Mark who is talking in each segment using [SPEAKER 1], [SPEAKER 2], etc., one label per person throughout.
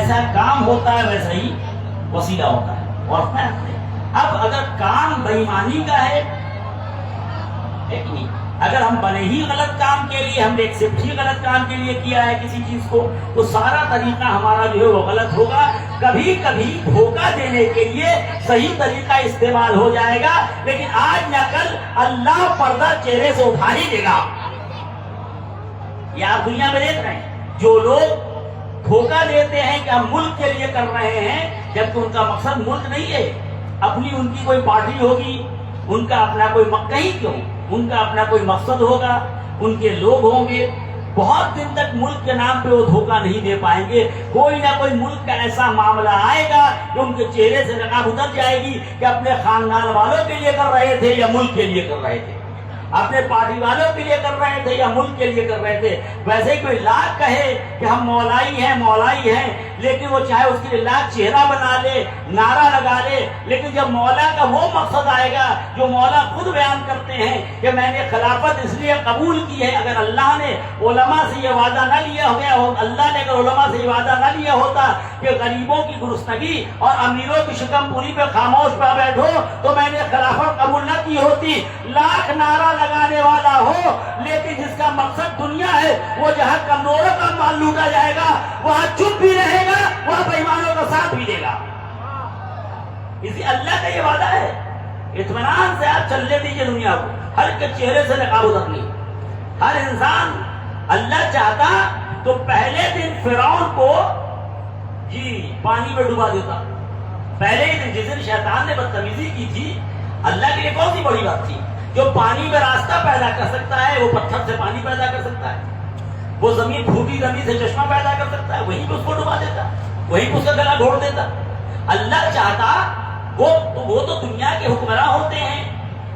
[SPEAKER 1] جیسا کام ہوتا ہے ویسا ہی وسیلہ ہوتا ہے اور فائدہ ہے۔ اب اگر کام بے ایمانی کا ہے کہ نہیں، اگر ہم بنے ہی غلط کام کے لیے، ہم نے ایکسپٹ ہی غلط کام کے لیے کیا ہے کسی چیز کو، تو سارا طریقہ ہمارا جو ہے وہ غلط ہوگا۔ کبھی کبھی دھوکہ دینے کے لیے صحیح طریقہ استعمال ہو جائے گا، لیکن آج نہ کل اللہ پردہ چہرے سے اٹھا ہی دے گا۔ یہ آپ دنیا میں دیکھ رہے ہیں، جو لوگ دھوکہ دیتے ہیں کہ ہم ملک کے لیے کر رہے ہیں، جبکہ ان کا مقصد ملک نہیں ہے، اپنی ان کی کوئی پارٹی ہوگی، ان کا اپنا کوئی کہیں کیوں ان کا اپنا کوئی مقصد ہوگا، ان کے لوگ ہوں گے، بہت دن تک ملک کے نام پہ وہ دھوکہ نہیں دے پائیں گے۔ کوئی نہ کوئی ملک کا ایسا معاملہ آئے گا کہ ان کے چہرے سے نقاب اتر جائے گی کہ اپنے خاندان والوں کے لیے کر رہے تھے یا ملک کے لیے کر رہے تھے، اپنے پارٹی والوں کے لیے کر رہے تھے یا ملک کے لیے کر رہے تھے۔ ویسے ہی کوئی لاکھ کہے کہ ہم مولائی ہیں، لیکن وہ چاہے اس کے لیے لاکھ چہرہ بنا لے، نعرہ لگا لے، لیکن جب مولا کا وہ مقصد آئے گا جو مولا خود بیان کرتے ہیں کہ میں نے خلافت اس لیے قبول کی ہے، اگر اللہ نے علماء سے یہ وعدہ نہ لیا ہو، اللہ نے اگر علماء سے یہ وعدہ نہ لیا ہوتا کہ غریبوں کی گرسنگی اور امیروں کی شکم پوری پہ خاموش پہ بیٹھو، تو میں نے خلافت قبول نہ کی ہوتی۔ لاکھ نعرہ لگانے والا ہو لیکن جس کا مقصد دنیا ہے، وہ جہاں کمزوروں کا مال لوٹا جائے گا وہاں چپ بھی رہے گا، وہاں بے ایمانوں کا ساتھ بھی دے گا۔ اسی اللہ کا یہ وعدہ ہے۔ اطمینان سے آپ چلنے دیجیے دنیا کو، ہر کے چہرے سے نقاب اترنی۔ ہر انسان اللہ چاہتا تو پہلے دن فرعون کو پانی میں ڈبا دیتا، پہلے ہی دن جس دن شیطان نے بدتمیزی کی تھی۔ اللہ کے لیے کون سی بڑی بات تھی؟ جو پانی میں راستہ پیدا کر سکتا ہے وہ پتھر سے پانی پیدا کر سکتا ہے، وہ زمین پھوٹی زمین سے چشمہ پیدا کر سکتا ہے، وہیں پہ اس کو ڈبا دیتا، وہیں پہ اس کا گلا گھوڑ دیتا۔ اللہ چاہتا وہ تو دنیا کے حکمراں ہوتے ہیں،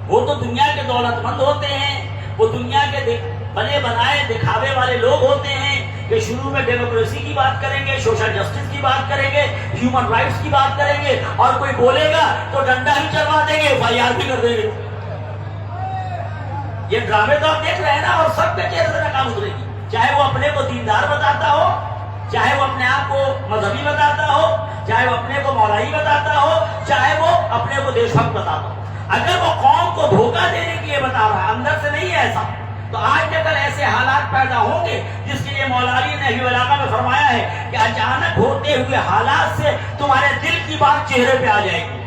[SPEAKER 1] وہ تو دنیا کے دولت مند ہوتے ہیں، وہ دنیا کے بنے بنائے دکھاوے والے لوگ ہوتے ہیں کہ شروع میں ڈیموکریسی کی بات کریں گے، سوشل جسٹس کی بات کریں گے، ہیومن رائٹس کی بات کریں گے، اور کوئی بولے گا تو ڈنڈا ہی چلوا دیں گے، FIR بھی کر دیں گے۔ یہ ڈرامے تو آپ دیکھ رہے ہیں نا، اور سب کے چہرے سے نقاب اترے گی، چاہے وہ اپنے کو دیندار بتاتا ہو، چاہے وہ اپنے آپ کو مذہبی بتاتا ہو، چاہے وہ اپنے کو مولائی بتاتا ہو، چاہے وہ اپنے کو دیش بھکت بتاتا ہو۔ اگر وہ قوم کو دھوکہ دینے کے لیے بتا رہا ہے، اندر سے نہیں ہے ایسا، تو آج تک ایسے حالات پیدا ہوں گے جس کے لیے مولانا نے نحوی العلاقہ میں فرمایا ہے کہ اچانک ہوتے ہوئے حالات سے تمہارے دل کی بات چہرے پہ آ جائے گی۔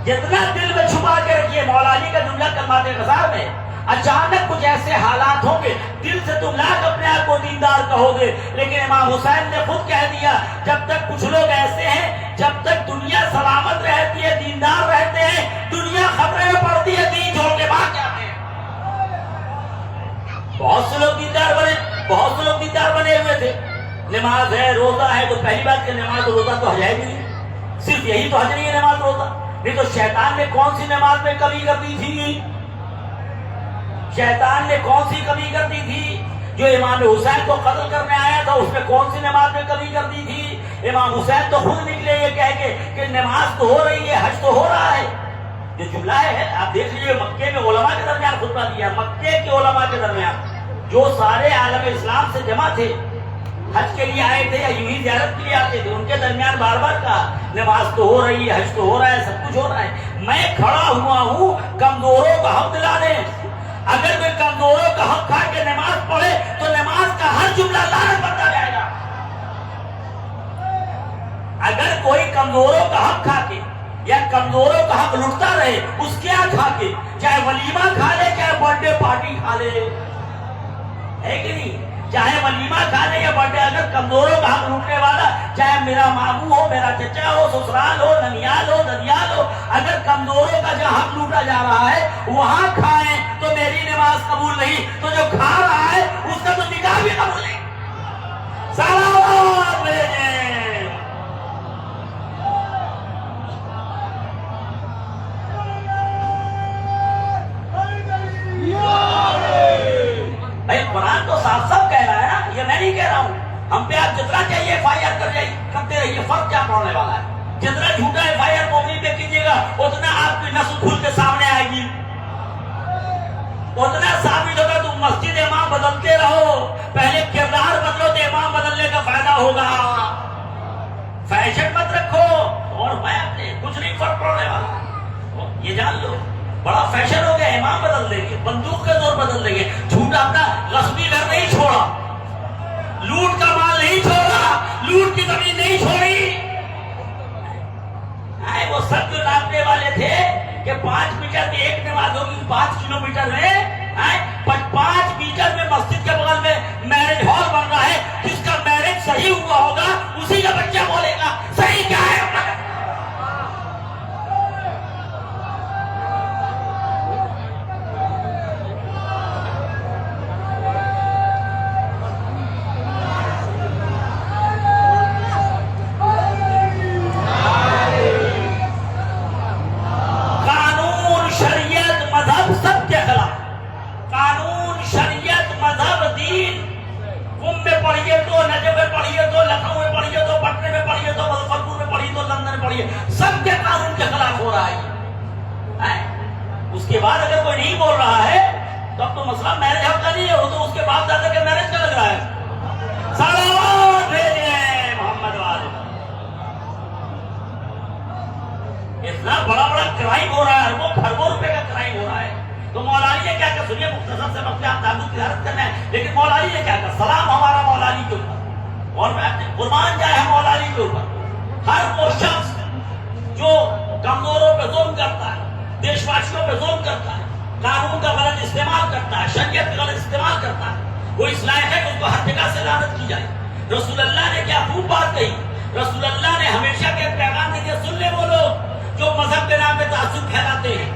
[SPEAKER 1] جتنا دل میں چھپا کے رکھیے، مولانا کا جملہ کلمات غزال میں، اچانک کچھ ایسے حالات ہوں گے دل سے تم لاکھ اپنے آپ کو دیندار کہو گے، لیکن امام حسین نے خود کہہ دیا جب تک کچھ لوگ ایسے ہیں، جب تک دنیا سلامت رہتی ہے، دیندار رہتے ہیں، دنیا خطرے میں پڑتی ہے، دین چھوڑ کے بھاگ جاتے ہیں۔ بہت سے لوگ دیندار بنے ہوئے تھے، نماز ہے، روزہ ہے، تو پہلی بات کہ نماز روزہ تو حج ہے بھی نہیں، صرف یہی تو حج نہیں ہے نماز روزہ، نہیں تو شیطان نے کون سی نماز میں کمی کر دی تھی؟ شیطان نے کون سی کمی کر دی تھی؟ جو امام حسین کو قتل کرنے آیا تھا اس میں کون سی نماز میں کمی کر دی تھی؟ امام حسین تو خود نکلے یہ کہہ کے کہ نماز تو ہو رہی ہے، حج تو ہو رہا ہے۔ یہ جملہ ہے، آپ دیکھ لیجیے مکے میں علماء کے درمیان خطبہ دیا، مکے کے علماء کے درمیان جو سارے عالم اسلام سے جمع تھے، حج کے لیے آئے تھے یا یوں ہی زیارت کے لیے آتے تھے، ان کے درمیان بار بار کہا نماز تو ہو رہی ہے، حج تو ہو رہا ہے، سب کچھ ہو رہا ہے، میں کھڑا ہوا ہوں کمزوروں کا حق دلانے۔ اگر میں کمزوروں کا حق کھا کے نماز پڑھے تو نماز کا ہر جملہ لعنت بنتا جائے گا۔ اگر کوئی کمزوروں کا حق کھا کے یا کمزوروں کا حق لٹتا رہے، اس کے حق کھا کے، چاہے ولیمہ کھا لے چاہے برتھ ڈے پارٹی کھا لے، ہے کہ نہیں؟ چاہے ولیمہ کھا لے یا برتھ ڈے، اگر کمزوروں کا حق لوٹنے والا، چاہے میرا ماموں ہو، میرا چچا ہو، سسرال ہو، ننیال ہو، ددیال ہو، اگر کمزوروں کا جو حق لوٹا جا رہا ہے وہاں کھائیں تو میری نماز قبول نہیں، تو جو کھا رہا ہے اس کا تو نکاح بھی قبول نہیں۔ سلام بھائی، قرآن تو صاف صاف کہہ رہا ہے نا، یہ میں نہیں کہہ رہا ہوں۔ ہم پہ آپ جتنا چاہیے FIR کرتے رہیے، فرق کیا پڑنے والا ہے؟ جتنا جھوٹا FIR مومن پہ کیجیے گا اتنا آپ کی نسل کھل کے سامنے آئے گی، اتنا ثابت ہوگا۔ تم مسجد امام بدلتے رہو، پہلے کردار بدلو تو امام بدلنے کا فائدہ ہوگا. فیشن مت رکھو اور میں اپنے کچھ نہیں فرق پڑنے والا. یہ جان لو بڑا فیشن ہو گیا, امام بدل دیں گے, بندوق کے زور بدل دیں گے. جھوٹا اپنا غصبی گھر نہیں چھوڑا, لوٹ کا مال نہیں چھوڑا, لوٹ کی زمین نہیں چھوڑی. وہ سب جو ناپنے والے تھے کہ 5 میٹر میں ایک نماز ہوگی, 5 کلومیٹر میں 5 میٹر میں مسجد کے بغل میں میرج ہال بن رہا ہے. جس کا میرج صحیح ہوا ہوگا اسی کا بچہ بولے گا صحیح کیا ہے. سب کے قانون کے خلاف ہو رہا ہے. اس کے بعد اگر کوئی نہیں بول رہا ہے تو اب تو مسئلہ میرج حق کا نہیں ہے, وہ تو اس کے باپ دادا کے میرج کا لگ رہا ہے. صلوات بھیجیں محمد والے. اتنا بڑا بڑا کرائم ہو رہا ہے, اربوں خربوں روپے کا کرائم ہو رہا ہے. تو مولا علی نے کیا کہا, سنیے مختصر سے مسئلہ آپ تعلق کی حرکت کرنا ہے, لیکن مولا علی نے کیا کہا, سلام ہمارا مولا علی کے اوپر, اور قربان جائے ہم مولا علی کے اوپر. ہر وہ شخص جو کمزوروں پہ ظلم کرتا ہے, دیش واسیوں پہ ظلم کرتا ہے, قانون کا غلط استعمال کرتا ہے, شریعت کا غلط استعمال کرتا ہے, وہ اس لائق ہے کہ اس کو ہر جگہ سے لعنت کی جائے. رسول اللہ نے کیا خوب بات کہی. رسول اللہ نے ہمیشہ کے پیغام دیا, سن لے وہ لوگ جو مذہب کے نام پہ تعصب پھیلاتے ہیں,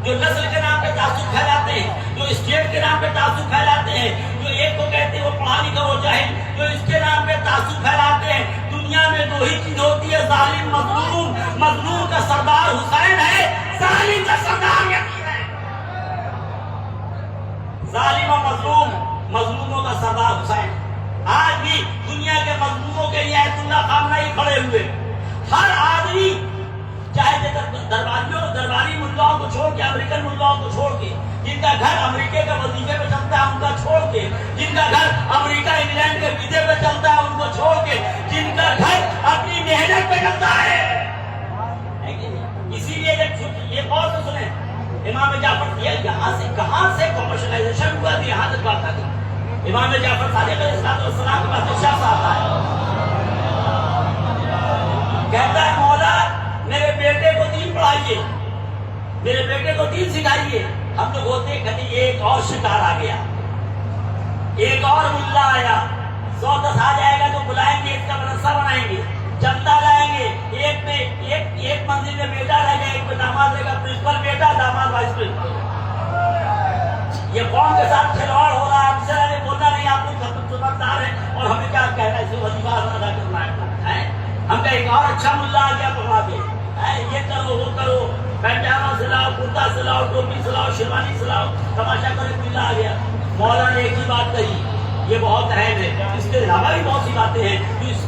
[SPEAKER 1] جو نسل کے نام پہ تعصب پھیلاتے ہیں, جو اسٹیٹ کے نام پہ تعصب پھیلاتے ہیں, جو ایک کو کہتے ہیں وہ پڑھا لکھا وہ جاہل, جو اس کے نام پہ تعصب پھیلاتے ہیں. دنیا میں 2 ہی چیز ہوتی ہے, ظالم مظلوم. مظلوم کا سردار حسین ہے, ظالم کا سردار یقین ہے. ظالم و مظلوم, مظلوموں کا سردار حسین. آج بھی دنیا کے مظلوموں کے لیے آیت اللہ خامنہ کھڑے ہوئے. ہر آدمی چاہے درباری ملاؤں کو چھوڑ کے, امریکن ملاؤں کو چھوڑ کے, جن کا گھر امریکہ کے وظیفے پہ چلتا ہے ان کا چھوڑ کے, جن کا گھر امریکہ انگلینڈ کے ویزے پہ چلتا ہے ان کو چھوڑ کے, جن کا گھر اپنی محنت پہ چلتا ہے. اسی لیے یہ غور سے سنیں, امام جعفر یہاں سے کہاں سے کمرشلائزیشن ہوا تھی, یہاں تک بات آتی. امام جعفر صادق علیہ السلام کے پاس شخص آتا ہے, کہتا ہے مولا میرے بیٹے کو دین پڑھائیے, میرے بیٹے کو دین سکھائیے. ہم لوگ ہوتے ہیں کہتے ایک اور شکار آ گیا, ایک اور ملا آیا, 100-10 آ جائے گا تو بلائیں گے, اس کا مدرسہ بنائیں گے, چندہ لائیں گے. ایک منزل میں بیٹا رہے گا, ایک پہ داماد رہے گا, پرنسپل بیٹا, داماد وائس پرنسپل. یہ قوم کے ساتھ کھلواڑ ہو رہا ہے. ہم سے نے بولنا نہیں, آپ لوگ سمجھدار ہیں اور ہمیں کیا کہنا ہے, اسے وظیفہ ادا کرنا ہے. ہم کا ایک اور اچھا ملا آ گیا پڑھا دے, یہ کرو وہ کرو, پینجامہ سلاؤ, کرتا سلاؤ, ٹوپی سلاؤ, شیروانی سلاؤ, تماشا کرے ملا آ گیا. مولا نے ایک ہی بات کہی, یہ بہت اہم ہے. اس کے علاوہ بھی بہت سی باتیں ہیں جو اس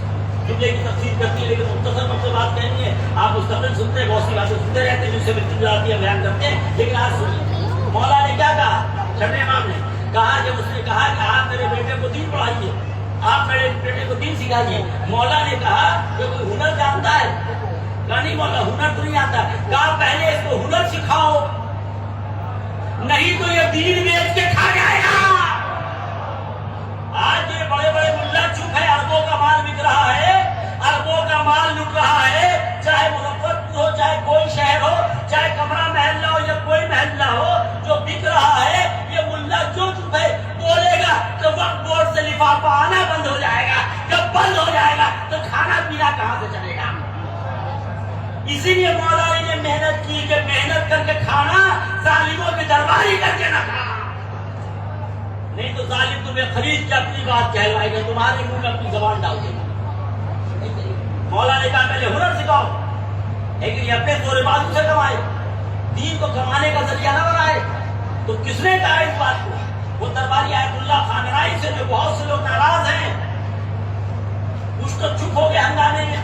[SPEAKER 1] جملے کی تفصیل کرتی ہے, لیکن مختصر مجھ سے بات کہنی ہے. آپ مستقبل سنتے ہیں, بہت سی باتیں سنتے رہتے ہیں جس سے ملتی جاتی ہے, بیان کرتے ہیں, لیکن آج سنیے مولا نے کیا کہا. چھٹے امام نے کہا, جب اس نے کہا کہ آپ میرے بیٹے کو دین پڑھائیے, آپ میرے بیٹے کو دین سکھائیے, مولا نے کہا کہ کوئی ہنر جانتا ہے. کہا نہیں مولا ہنر تو نہیں آتا. کہا پہلے اس کو ہنر سکھاؤ, نہیں تو یہ دین بیچ کے کھا جائے گا. آج یہ بڑے بڑے ملا چپ ہے, اربوں کا مال بک رہا ہے, اربوں کا مال لٹ رہا ہے, چاہے مظفرپور ہو, چاہے کوئی شہر ہو, چاہے کمرہ محلہ ہو یا کوئی محلہ ہو, جو بک رہا ہے یہ ملا جو چپ ہے. بولے گا تو وقت بورڈ سے لفافہ آنا بند ہو جائے گا, جب بند ہو جائے گا تو کھانا پینا کہاں سے چلے گا. اسی لیے مولا علی نے محنت کی کہ محنت کر کے کھانا, ظالموں کے درباری کر کے نہ کھانا. نہیں تو ظالم تمہیں خرید کے اپنی بات کہلوائے گا, تمہارے منہ میں اپنی زبان ڈال دے گا. مولا نے کہا پہلے ہنر سکھاؤ, لیکن یہ اپنے زور بازو سے کمائے, دین کو کمانے کا ذریعہ نہ بنائے. تو کس نے کہا اس بات کو؟ وہ درباری آیت اللہ خامنائی سے جو بہت سے لوگ ناراض ہیں, کچھ تو چپ ہو گئے ہنگامے میں,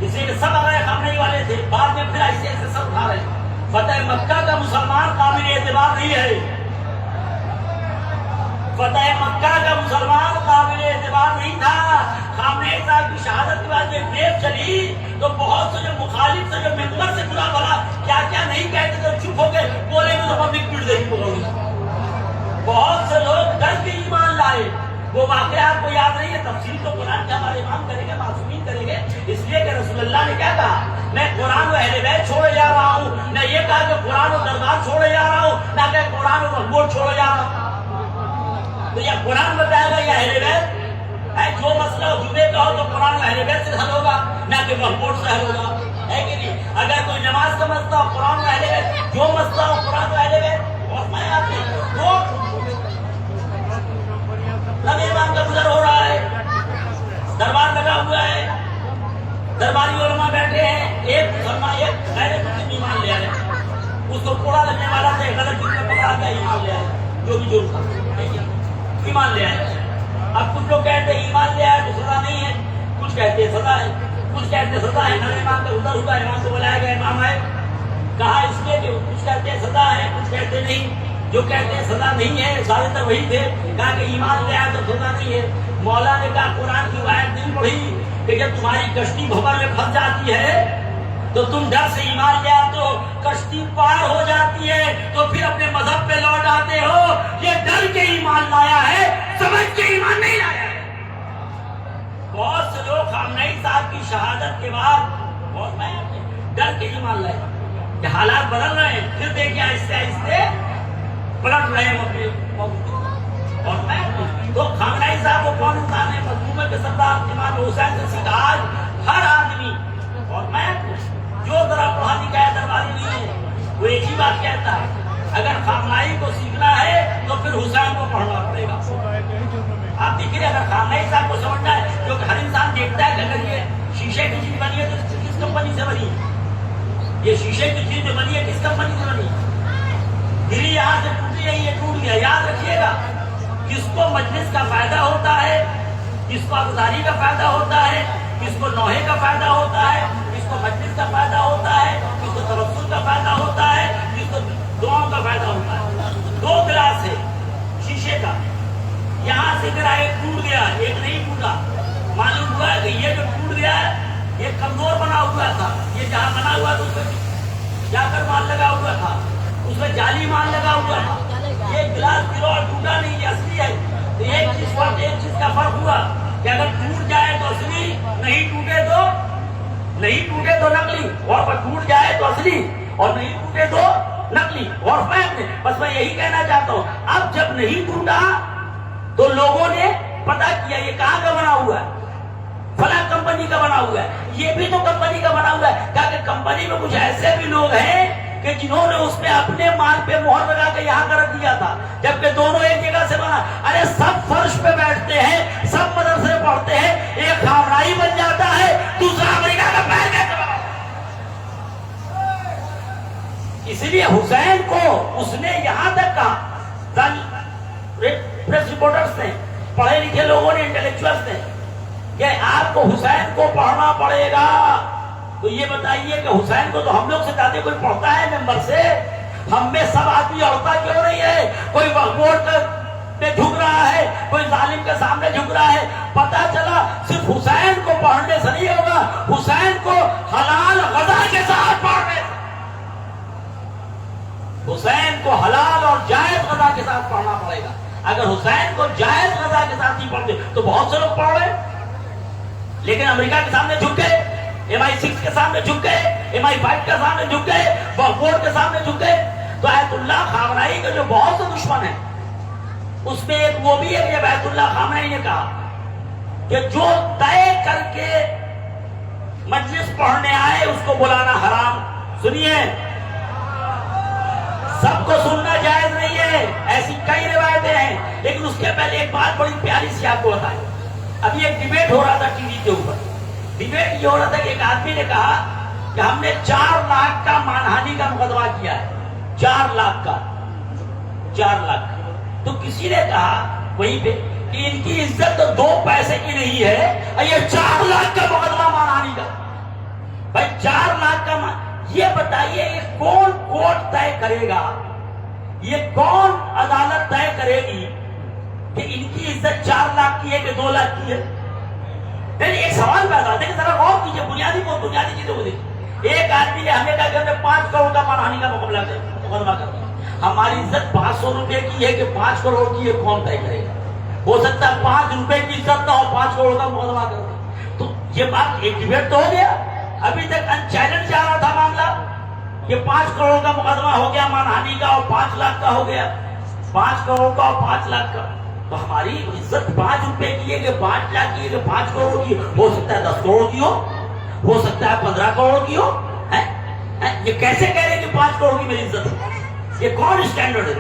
[SPEAKER 1] اس لیے کہ سب اگر خامنائی والے تھے, بعد میں پھر ایسے ایسے سب اٹھا رہے. فتح مکہ کا مسلمان قابل اعتبار نہیں ہے, فتح مکہ کا مسلمان قابل اعتبار نہیں تھا. خامنہ ویو چلی تو بہت سے جو مخالف سے جو ممبر سے برا بھلا کیا کیا نہیں کہتے تو چپ ہو کے بولے گے تو پبلک پیٹ دے گی. بہت سے لوگ ڈر کے ایمان لائے. وہ واقعہ آپ کو یاد نہیں ہے, تفسیر تو قرآن کے ہمارے امام کریں گے, معصومین کریں گے, اس لیے کہ رسول اللہ نے کیا کہا, میں قرآن و اہل بیت چھوڑے جا رہا ہوں, نہ یہ کہا کہ قرآن و دربار چھوڑے جا رہا ہوں, نہ کہ قرآن و محمود چھوڑے جا رہا ہوں. تو یہ قرآن بتائے گا یا اہل بیت ہے. جو مسئلہ جمعے کا ہو تو قرآن و اہل بیت سے حل ہوگا, نہ کہ محمود سے حل ہوگا, ہے کہ نہیں. اگر کوئی نماز کا مسئلہ ہو قرآن و اہل بیت, جو مسئلہ ہو قرآن و اہل بیت. اور میں آپ کو امام کا گزر ہو رہا ہے, دربار لگا ہوا ہے, درباری علماء بیٹھے ہیں, ایک مسلمان ایک غیر مسلم ایمان لے آئے, اس کو کوڑا لگنے والا تھا, غلط چیز میں پکڑا کے ایمان لے آئے, جو بھی جرم تھا ایمان لے آئے. اب کچھ لوگ کہتے ہیں ایمان لے آئے تو سزا نہیں ہے, کچھ کہتے ہیں سزا ہے, کچھ کہتے ہیں سزا ہے. نہ امام کا گزر ہوا, امام کو بلایا گیا, امام آئے, کہا اس لیے کہ کچھ کہتے ہیں سزا ہے, کچھ کہتے نہیں. جو کہتے ہیں سزا نہیں ہے زیادہ تر وہی تھے, کہا کہ ایمان لے آئے تو سزا نہیں ہے. مولا نے کہا قرآن کی آیت نہیں پڑھی کہ جب تمہاری کشتی بھنور میں پھنس جاتی ہے تو تم ڈر سے ایمان لے آتے ہو, کشتی پار ہو جاتی ہے تو پھر اپنے مذہب پہ لوٹ آتے ہو. یہ ڈر کے ایمان لایا ہے, سمجھ کے ایمان نہیں لایا ہے. بہت سے لوگ خامنہئی صاحب کی شہادت کے بعد اور میں ڈر کے ایمان لائے کہ حالات بدل رہے ہیں, پھر دیکھیں آہستہ آہستہ پلٹ رہے ہیں اپنے. اور میں تو خامنہئی صاحب وہ کون انسان ہے, مظلومے کے سردار امام حسین سے سیکھا. آج ہر آدمی اور میں جو ذرا پڑھا لکھا ہے, درباری نہیں ہے, وہ ایک ہی بات کہتا ہے, اگر خامنہئی کو سیکھنا ہے تو پھر حسین کو پڑھنا پڑے گا. آپ دیکھیے اگر خامنہئی صاحب کو سمجھنا ہے, جو کہ ہر انسان دیکھتا ہے کہ اگر یہ شیشے کی چیز بنی ہے تو کس کمپنی سے بنی, یہ شیشے کی چیز جو بنی ہے کس کمپنی سے بنی. گری یہاں سے ٹوٹی ہے, یہ ٹوٹ گیا. یاد رکھیے گا, کس کو مجلس کا فائدہ ہوتا ہے, کس کو افزاری کا فائدہ ہوتا ہے, کس کو نوحے کا فائدہ ہوتا ہے, کس کو مجلس کا فائدہ ہوتا ہے, کس کو تبسم کا فائدہ ہوتا ہے, کس کو دعاؤں کا فائدہ ہوتا ہے. 2 گلاس ہے شیشے کا, یہاں سے گرا, ایک ٹوٹ گیا, ایک نہیں ٹوٹا. معلوم ہوا کہ یہ جو ٹوٹ گیا یہ کمزور بنا ہوا تھا, یہ جہاں بنا ہوا تو اس میں جا کر مال لگا ہوا تھا, اس میں جعلی مال لگا ہوا تھا. یہ گلاس گرا اور ٹوٹا نہیں, یہ اصلی ہے. تو ایک چیز کا فرق ہوا کہ اگر ٹوٹ جائے تو اصلی, نہیں ٹوٹے تو نقلی, اور ٹوٹ جائے تو اصلی اور نہیں ٹوٹے تو نقلی. اور بس میں یہی کہنا چاہتا ہوں, اب جب نہیں ٹوٹا تو لوگوں نے پتا کیا یہ کہاں کا بنا ہوا ہے, فلاں کمپنی کا بنا ہوا ہے, یہ بھی تو کمپنی کا بنا ہوا ہے. کہا کہ کمپنی میں کچھ ایسے بھی لوگ ہیں کہ جنہوں نے اس پہ اپنے مال پہ مہر لگا کے یہاں کا رکھ دیا تھا, جبکہ دونوں ایک جگہ سے بنا. ارے سب فرش پہ بیٹھتے ہیں, سب مدرسے پڑھتے ہیں, ایک خامنہئی بن جاتا ہے, دوسرا امریکہ کا پیر کیسے بنا. اس لیے حسین کو اس نے یہاں تک کہا, پریس رپورٹرز نے, پڑھے لکھے لوگوں نے, انٹلیکچوئلز نے, کہ آپ کو حسین کو پڑھنا پڑے گا. تو یہ بتائیے کہ حسین کو تو ہم لوگ سے زیادہ کوئی پڑھتا ہے ممبر سے, ہم میں سب آدمی عورتہ کیوں نہیں ہے. کوئی ووٹ پہ جھک رہا ہے, کوئی ظالم کے سامنے جھک رہا ہے. پتا چلا صرف حسین کو پڑھنے سے نہیں ہوگا, حسین کو حلال غذا کے ساتھ پڑھنے سے, حسین کو حلال اور جائز غذا کے ساتھ پڑھنا پڑے گا. اگر حسین کو جائز غذا کے ساتھ نہیں پڑھتے تو بہت سے لوگ پڑھ رہے, لیکن امریکہ کے سامنے جھک گئے, MI6 کے سامنے جھک گئے, MI5 کے سامنے جھک گئے, بورڈ کے سامنے جھک گئے. تو آیت اللہ خامنہئی کے جو بہت سے دشمن ہیں, اس میں ایک وہ بھی ہے کہ جب آیت اللہ خامنہئی نے کہا کہ جو طے کر کے مجلس پڑھنے آئے اس کو بلانا حرام. سنیے, سب کو سننا جائز نہیں ہے, ایسی کئی روایتیں ہیں, لیکن اس کے پہلے ایک بات بڑی پیاری سی آپ کو بتائیں. ابھی ایک ڈیبیٹ ہو رہا تھا ٹی وی کے اوپر. ڈیبیٹ یہ ہو رہا تھا کہ ایک آدمی نے کہا کہ ہم نے 4 لاکھ کا مانہانی کا مقدمہ کیا ہے, 4 لاکھ کا. تو کسی نے کہا وہیں پہ کہ ان کی عزت تو 2 پیسے کی نہیں ہے, یہ 4 لاکھ کا مقدمہ مانہانی کا. بھائی 4 لاکھ کا یہ بتائیے یہ کون کورٹ طے کرے گا, یہ کون عدالت طے کرے گی کہ ان کی عزت 4 لاکھ کی ہے کہ 2 لاکھ کی ہے. ایک سوال پیدا ہوتا ہے کہ ذرا غور کیجیے، بنیادی چیزوں کو دیکھیے. ایک آدمی نے ہمیں کہا کہ ہم نے 5 کروڑ کا مانہانی کا مقدمہ کر دیا. ہماری عزت 500 روپے کی ہے کہ 5 کروڑ کی ہے، کون طے کرے گا؟ ہو سکتا ہے 5 روپے کی عزت نہ ہو، 5 کروڑ کا مقدمہ کر دے. تو یہ بات ایک ڈیبیٹ تو ہو گیا. ابھی تک ان چیلنج جا رہا تھا معاملہ، یہ 5 کروڑ کا مقدمہ ہو گیا مانہانی کا، اور 5 لاکھ کا ہو گیا. 5 کروڑ کا اور 5 لاکھ کا. تو ہماری عزت 5 روپے کی ہے کہ 5 لاکھ کی ہے کہ 5 کروڑ کی ہو سکتا ہے 10 کروڑ کی ہو سکتا ہے 15 کروڑ کی ہو. یہ کیسے کہہ رہے کہ 5 کروڑ کی میری عزت ہے؟ یہ کون اسٹینڈرڈ ہے؟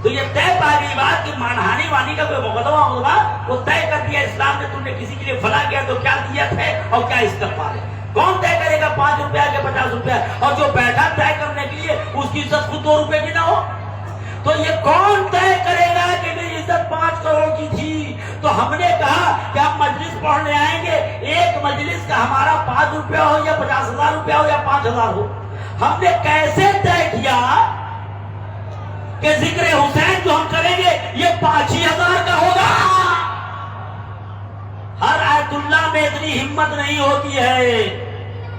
[SPEAKER 1] تو یہ طے پائی بات کہ مانہانی وانی کا کوئی مقدمہ ہوگا وہ طے کر دیا اسلام نے. تم نے کسی کے لیے فلاں کیا تو کیا دیت ہے اور کیا استغفار ہے؟ کون طے کرے گا 5 روپیہ کے 50 روپیہ؟ اور جو بیٹھا طے کرنے کے لیے اس کی عزت خود 2 روپے کی نہ ہو. تو یہ کون طے کرے گا کہ میری عزت 5 کروڑ کی تھی؟ تو ہم نے کہا کہ ہم مجلس پڑھنے آئیں گے، ایک مجلس کا ہمارا 5 روپیہ ہو یا 50,000 روپیہ ہو یا 5,000 ہو. ہم نے کیسے طے کیا کہ ذکر حسین جو ہم کریں گے یہ 5,000 کا ہوگا؟ ہر آیت اللہ میں اتنی ہمت نہیں ہوتی ہے.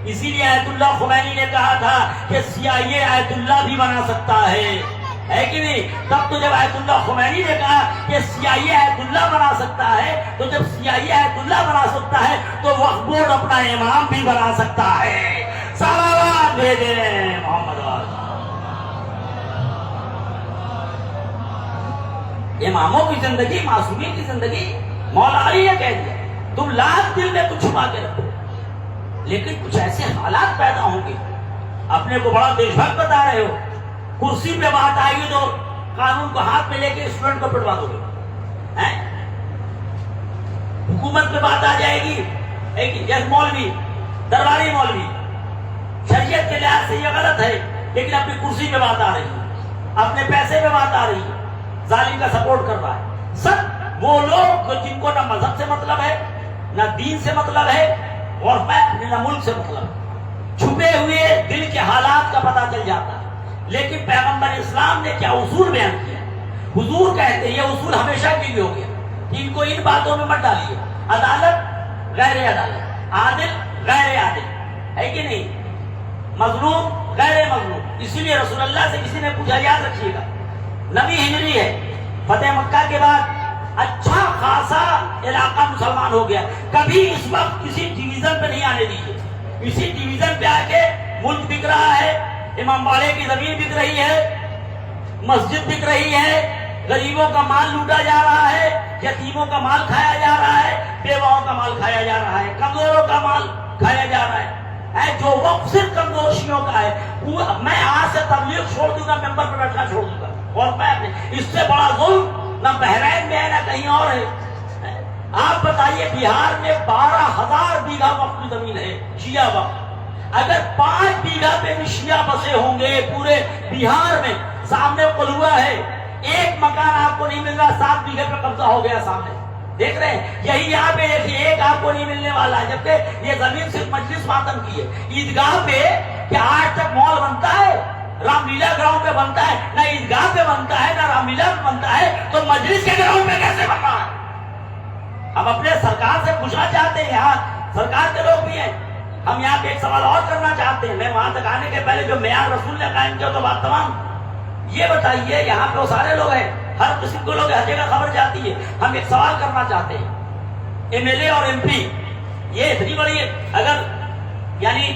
[SPEAKER 1] اسی لیے آیت اللہ خمینی نے کہا تھا کہ CIA آیت اللہ بھی بنا سکتا ہے کہ نہیں؟ تب تو جب آیت اللہ خمینی نے کہا کہ CIA آیت اللہ بنا سکتا ہے، تو جب CIA آیت اللہ بنا سکتا ہے تو وقف بورڈ اپنا امام بھی بنا سکتا ہے. صلوات بھیجیں محمد. اماموں کی زندگی، معصومین کی زندگی، مولا علی نے کہہ دیا تم لاکھ دل میں کچھ چھپا کے رکھو، لیکن کچھ ایسے حالات پیدا ہوں گے. اپنے کو بڑا دیش بھکت بتا رہے ہو، کرسی پہ بات آئے گی تو قانون کو ہاتھ میں لے کے اسٹوڈنٹ کو پٹوا دو گے. حکومت پہ بات آ جائے گی، ایک مولوی، درباری مولوی، شریعت کے لحاظ سے یہ غلط ہے، لیکن اپنی کرسی پہ بات آ رہی ہے، اپنے پیسے پہ بات آ رہی ہے، ظالم کا سپورٹ کر رہا ہے. سب وہ لوگ جن کو نہ مذہب سے مطلب ہے، نہ دین سے مطلب ہے، اور نہ ملک سے مطلب ہے. چھپے ہوئے دل کے حالات کا پتہ چل جاتا ہے. لیکن پیغمبر اسلام نے کیا اصول بیان کیا؟ حضور کہتے ہیں یہ اصول ہمیشہ کے لیے ہو گیا، ان کو ان باتوں میں مت ڈالیے. عدالت غیر عدالت، عادل غیر عادل، ہے کہ نہیں؟ مظلوم غیر مظلوم. اسی لیے رسول اللہ سے کسی نے پوچھا، یاد رکھیے گا، نبی ہجری ہے، فتح مکہ کے بعد اچھا خاصا علاقہ مسلمان ہو گیا. کبھی اس وقت کسی ڈویژن پہ نہیں آنے دیجیے. اسی ڈویژن پہ آ کے ملک بک رہا ہے، امام والے کی زمین بک رہی ہے، مسجد بک رہی ہے، غریبوں کا مال لوٹا جا رہا ہے، یتیموں کا مال کھایا جا رہا ہے، بیواؤں کا مال کھایا جا رہا ہے، کمزوروں کا مال کھایا جا رہا ہے. جو وقت صرف کمزور شیعوں کا ہے، میں آج سے تبلیغ چھوڑ دوں گا، ممبر پر بیٹھنا چھوڑ دوں گا. اور میں اس سے بڑا ظلم نہ بحرین میں ہے نہ کہیں اور ہے. آپ بتائیے بہار میں 12,000 بیگھا وقف کی زمین ہے، شیعہ وقف. اگر 5 بیگھا پہ بھی شیعہ بسے ہوں گے پورے بہار میں، سامنے قلعہ ہے، ایک مکان آپ کو نہیں مل رہا، 7 بیگھے پہ قبضہ ہو گیا سامنے. دیکھ رہے ہیں؟ یہی یہاں پہ ایک آپ کو نہیں ملنے والا ہے، جبکہ یہ زمین صرف مجلس ماتم کی ہے. عیدگاہ پہ کیا آج تک مال بنتا ہے؟ رام لیلا گراؤنڈ پہ بنتا ہے؟ نہ عیدگاہ پہ بنتا ہے، نہ رام لیلا پہ بنتا ہے، تو مجلس کے گراؤنڈ پہ کیسے بن رہا ہے؟ ہم اپنے سرکار سے پوچھنا چاہتے ہیں، یہاں سرکار کے لوگ بھی ہیں، ہم یہاں پہ ایک سوال اور کرنا چاہتے ہیں. میں وہاں تک آنے کے پہلے جو معیار رسول نے قائم کیا تو بات تمام. یہ بتائیے یہاں پہ وہ سارے لوگ ہیں، ہر قسم کے لوگ، ہر جگہ خبر جاتی ہے. ہم ایک سوال کرنا چاہتے ہیں، MLA اور MP یہ اتنی بڑی، اگر یعنی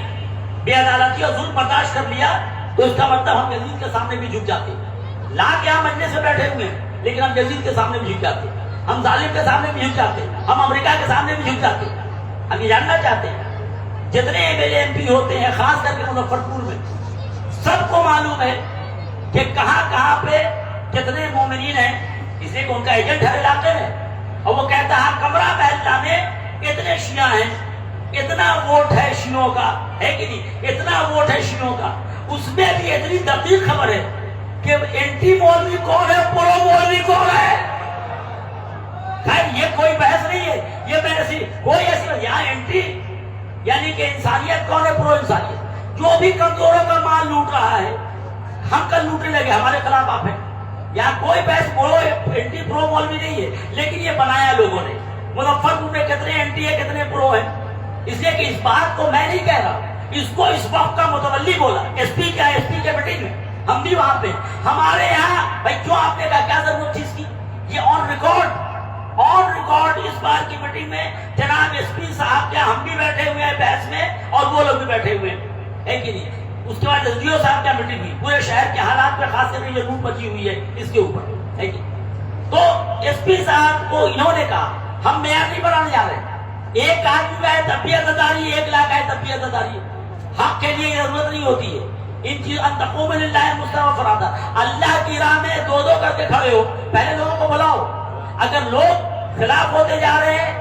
[SPEAKER 1] بے عدالتی اور ظلم برداشت کر لیا تو اس کا مطلب ہم یزید کے سامنے بھی جھک جاتے ہیں. لا کے ہم مجلس میں بیٹھے ہوئے ہیں، لیکن ہم یزید کے سامنے بھی جھک جاتے ہیں، ہم ظالم کے سامنے بھی جھک جاتے ہیں، ہم امریکہ کے سامنے بھی جھک جاتے ہیں. ہم یہ جاننا چاہتے ہیں جتنے MLA MP ہوتے ہیں، خاص کر کے مظفر پور میں، سب کو معلوم ہے کہ کہاں کہاں پہ کتنے مومنین ہیں. کسی کو ان کا ایجنٹ ہے علاقے میں، اور وہ کہتا ہے کمرہ محلہ میں اتنے شیعہ ہیں، اتنا ووٹ ہے شیعوں کا، ہے کہ نہیں؟ اتنا ووٹ ہے شیعوں کا. اس میں بھی اتنی دقیق خبر ہے کہ اینٹی مولوی کون ہے، پرو مولوی کون ہے. خیر یہ کوئی بحث نہیں ہے، یہ میں کوئی ایسی یہاں اینٹی یعنی کہ انسانیت کون ہے، پرو انسانیت. جو بھی کمزوروں کا مال لوٹ رہا ہے، ہم کل لوٹنے لگے، ہمارے خلاف آپ ہیں. یہاں کوئی بحث پرو اینٹی پرو مولوی نہیں ہے، لیکن یہ بنایا لوگوں نے. مظفر پور میں کتنے اینٹی ہے، کتنے پرو ہیں. اس لیے کہ اس بات کو میں نہیں کہہ رہا، اس کو اس وقت کا متولی بولا، ایس پی کیا، ایس پی کے میٹنگ میں ہم بھی وہاں پہ، ہمارے یہاں بھائی کیوں آپ نے کہا، کیا ضرورت تھی اس کی؟ یہ آن ریکارڈ اس بار کی میٹنگ میں جناب ایس پی صاحب کیا ہم بھی بیٹھے ہوئے ہیں بحث میں اور وہ لوگ بھی بیٹھے ہوئے ہیں، ہے کہ نہیں؟ اس کے بعد ایس ڈی او صاحب کیا میٹنگ ہوئی، پورے شہر کے حالات پہ خاص کر یہ روح بچی ہوئی ہے اس کے اوپر، ہے کہ تو ایس پی صاحب کو انہوں نے کہا ہم معیار نہیں بنانے جا رہے، ایک آدمی کا ہے تب بھی عزتداری، 1 لاکھ ہے تب بھی عزتداری، حق کے لیے ضرورت نہیں ہوتی ہے ان چیز ان تقوم للہ مستوى فرادا، اللہ کی راہ میں 2 کر کے کھڑے ہو، پہلے لوگوں کو بلاؤ، اگر لوگ خلاف ہوتے جا رہے ہیں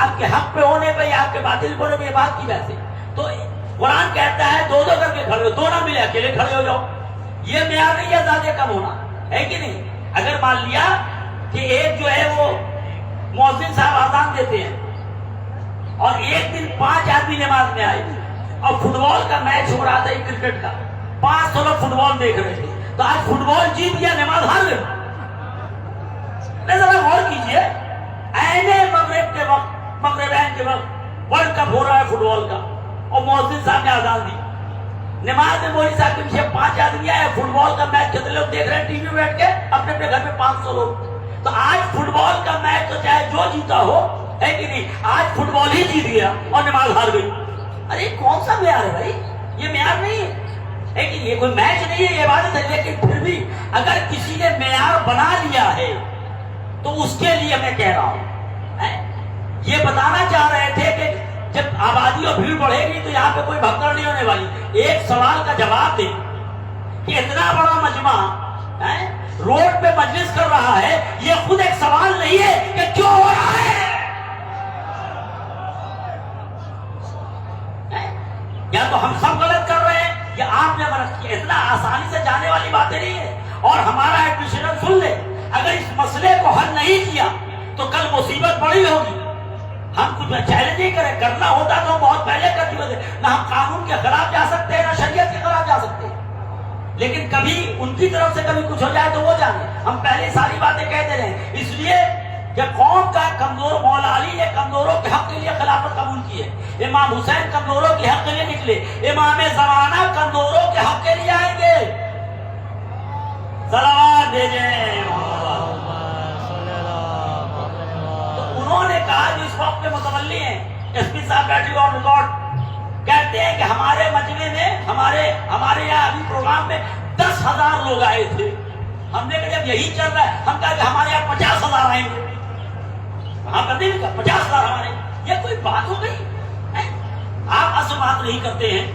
[SPEAKER 1] آپ کے حق پہ ہونے پہ یا آپ کے باطل پہ ہونے پہ، یہ بات کی ویسے تو قرآن کہتا ہے 2 کر کے کھڑے ہو، 2 نہ ملے اکیلے کھڑے ہو جاؤ، یہ معیار نہیں ہے زیادہ کم ہونا، ہے کہ نہیں؟ اگر مان لیا کہ ایک جو ہے وہ مؤذن صاحب اذان دیتے ہیں اور ایک دن 5 آدمی نماز میں آئے اور فٹ بال کا میچ ہو رہا تھا، کرکٹ کا 500 لوگ فٹ بال دیکھ رہے تھے، تو آج فٹ بال جیت گیا، نماز ہار گئی، ذرا غور کیجئے، مغرب کے وقت، مغربین کے وقت ورلڈ کپ ہو رہا ہے فٹ بال کا اور مؤذن صاحب نے اذان دی، نماز میں مولوی صاحب کے پیچھے 5 آدمی آئے، فٹ بال کا میچ کتنے لوگ دیکھ رہے ہیں ٹی وی میں بیٹھ کے، اپنے اپنے گھر میں 500 لوگ، تو آج فٹ بال کا میچ تو چاہے جو جیتا ہو، ہے کہ نہیں، آج فٹ بال ہی جیت گیا اور نماز ہار گئی، ارے کون سا معیار ہے بھائی؟ یہ معیار نہیں ہے، لیکن یہ کوئی میچ نہیں ہے، یہ عبادت ہے، لیکن پھر بھی اگر کسی نے معیار بنا لیا ہے تو اس کے لیے میں کہہ رہا ہوں، یہ بتانا چاہ رہے تھے کہ جب آبادی اور بھیڑ بڑھے گی تو یہاں پہ کوئی بھگدڑ نہیں ہونے والی، ایک سوال کا جواب دیں کہ اتنا بڑا مجمع روڈ پہ مجلس کر رہا ہے، یہ خود ایک سوال نہیں ہے کہ کیوں ہو رہا ہے، یا تو ہم سب غلط کر رہے ہیں یا آپ نے غلط کیا، اتنا آسانی سے جانے والی باتیں نہیں ہے، اور ہمارا ایڈمنسٹریشن سن لے، اگر اس مسئلے کو حل نہیں کیا تو کل مصیبت بڑی ہوگی، ہم کچھ چیلنج نہیں کریں، کرنا ہوتا تو بہت پہلے کر چکے تھے، نہ ہم قانون کے خلاف جا سکتے ہیں نہ شریعت کے خلاف جا سکتے ہیں، لیکن کبھی ان کی طرف سے کبھی کچھ ہو جائے تو وہ جانے، ہم پہلے ساری باتیں کہتے رہے، اس لیے جب قوم کا کمزور مولا علی نے کمزوروں کے حق کے لیے خلافت قبول کی ہے، امام حسین کمزوروں کے حق کے لیے نکلے، امام زمانہ کمزوروں کے حق کے لیے آئیں گے، صلوات بھیجیں، تو انہوں نے کہا جو اس وقت پہ متولی ہیں ایس پی صاحب بیٹھے آن ریکارڈ کہتے ہیں کہ ہمارے مجمع میں ہمارے یہاں ابھی پروگرام میں 10,000 لوگ آئے تھے، ہم نے کہا جب یہی چل رہا ہے، ہم کہا کہ ہمارے یہاں 50,000 آئیں گے، ہاں کہتے ہیں 50,000 ہمارے، یہ کوئی بات ہو گئی؟ آپ اصل بات نہیں کرتے ہیں،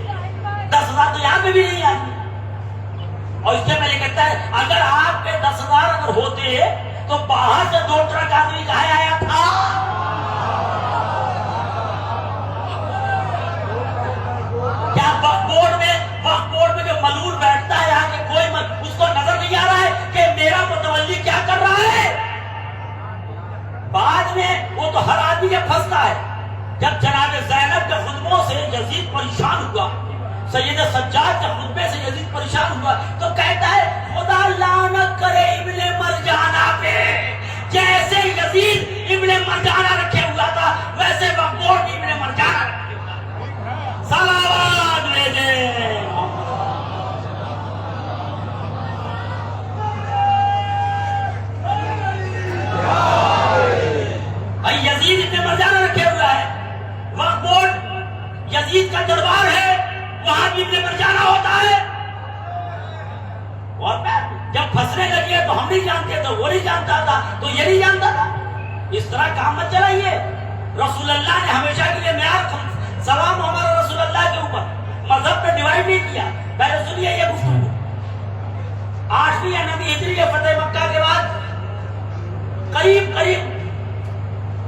[SPEAKER 1] 10,000 تو یہاں پہ بھی نہیں آئیں گے، اور اس سے میں یہ کہتا ہے اگر آپ کے 10,000 اگر ہوتے تو باہر سے 2 ٹرک آدمی کہاں آیا تھا؟ کیا وقت بورڈ میں جو ملول بیٹھتا ہے یہاں کے کوئی اس کو نظر نہیں آ رہا ہے کہ میرا متولی کیا کر رہا ہے؟ بعد میں وہ تو ہر آدمی کے پھنستا ہے، جب جناب زینب کے خطبوں سے یزید پریشان ہوا، سید سجاد کے خطبے سے یزید پریشان ہوا، تو کہتا ہے خدا لعنت کرے ابن مرجانہ پہ، جیسے یزید ابن مرجانہ رکھے ہوا تھا ویسے وقت ابن مرجانہ رکھے ہوا تھا، صلوات بھیجیں، یزید ابن مرجانہ رکھے ہوا ہے، وقت بورڈ یزید کا دربار ہے، وہاں بھی ابن مرجانہ ہوتا ہے، اور جب پھنسنے لگے تو ہم نہیں جانتے تھے، وہ نہیں جانتا تھا تو یہ نہیں جانتا تھا، اس طرح کام مت چلائیے، رسول اللہ نے ہمیشہ کے لیے معیار سلام ہمارا رسول اللہ کے اوپر، مذہب پہ ڈیوائڈ نہیں کیا، پہلے سنیے یہ گفتگو، 8ویں یا 9ویں ہجری کے فتح مکہ کے بعد قریب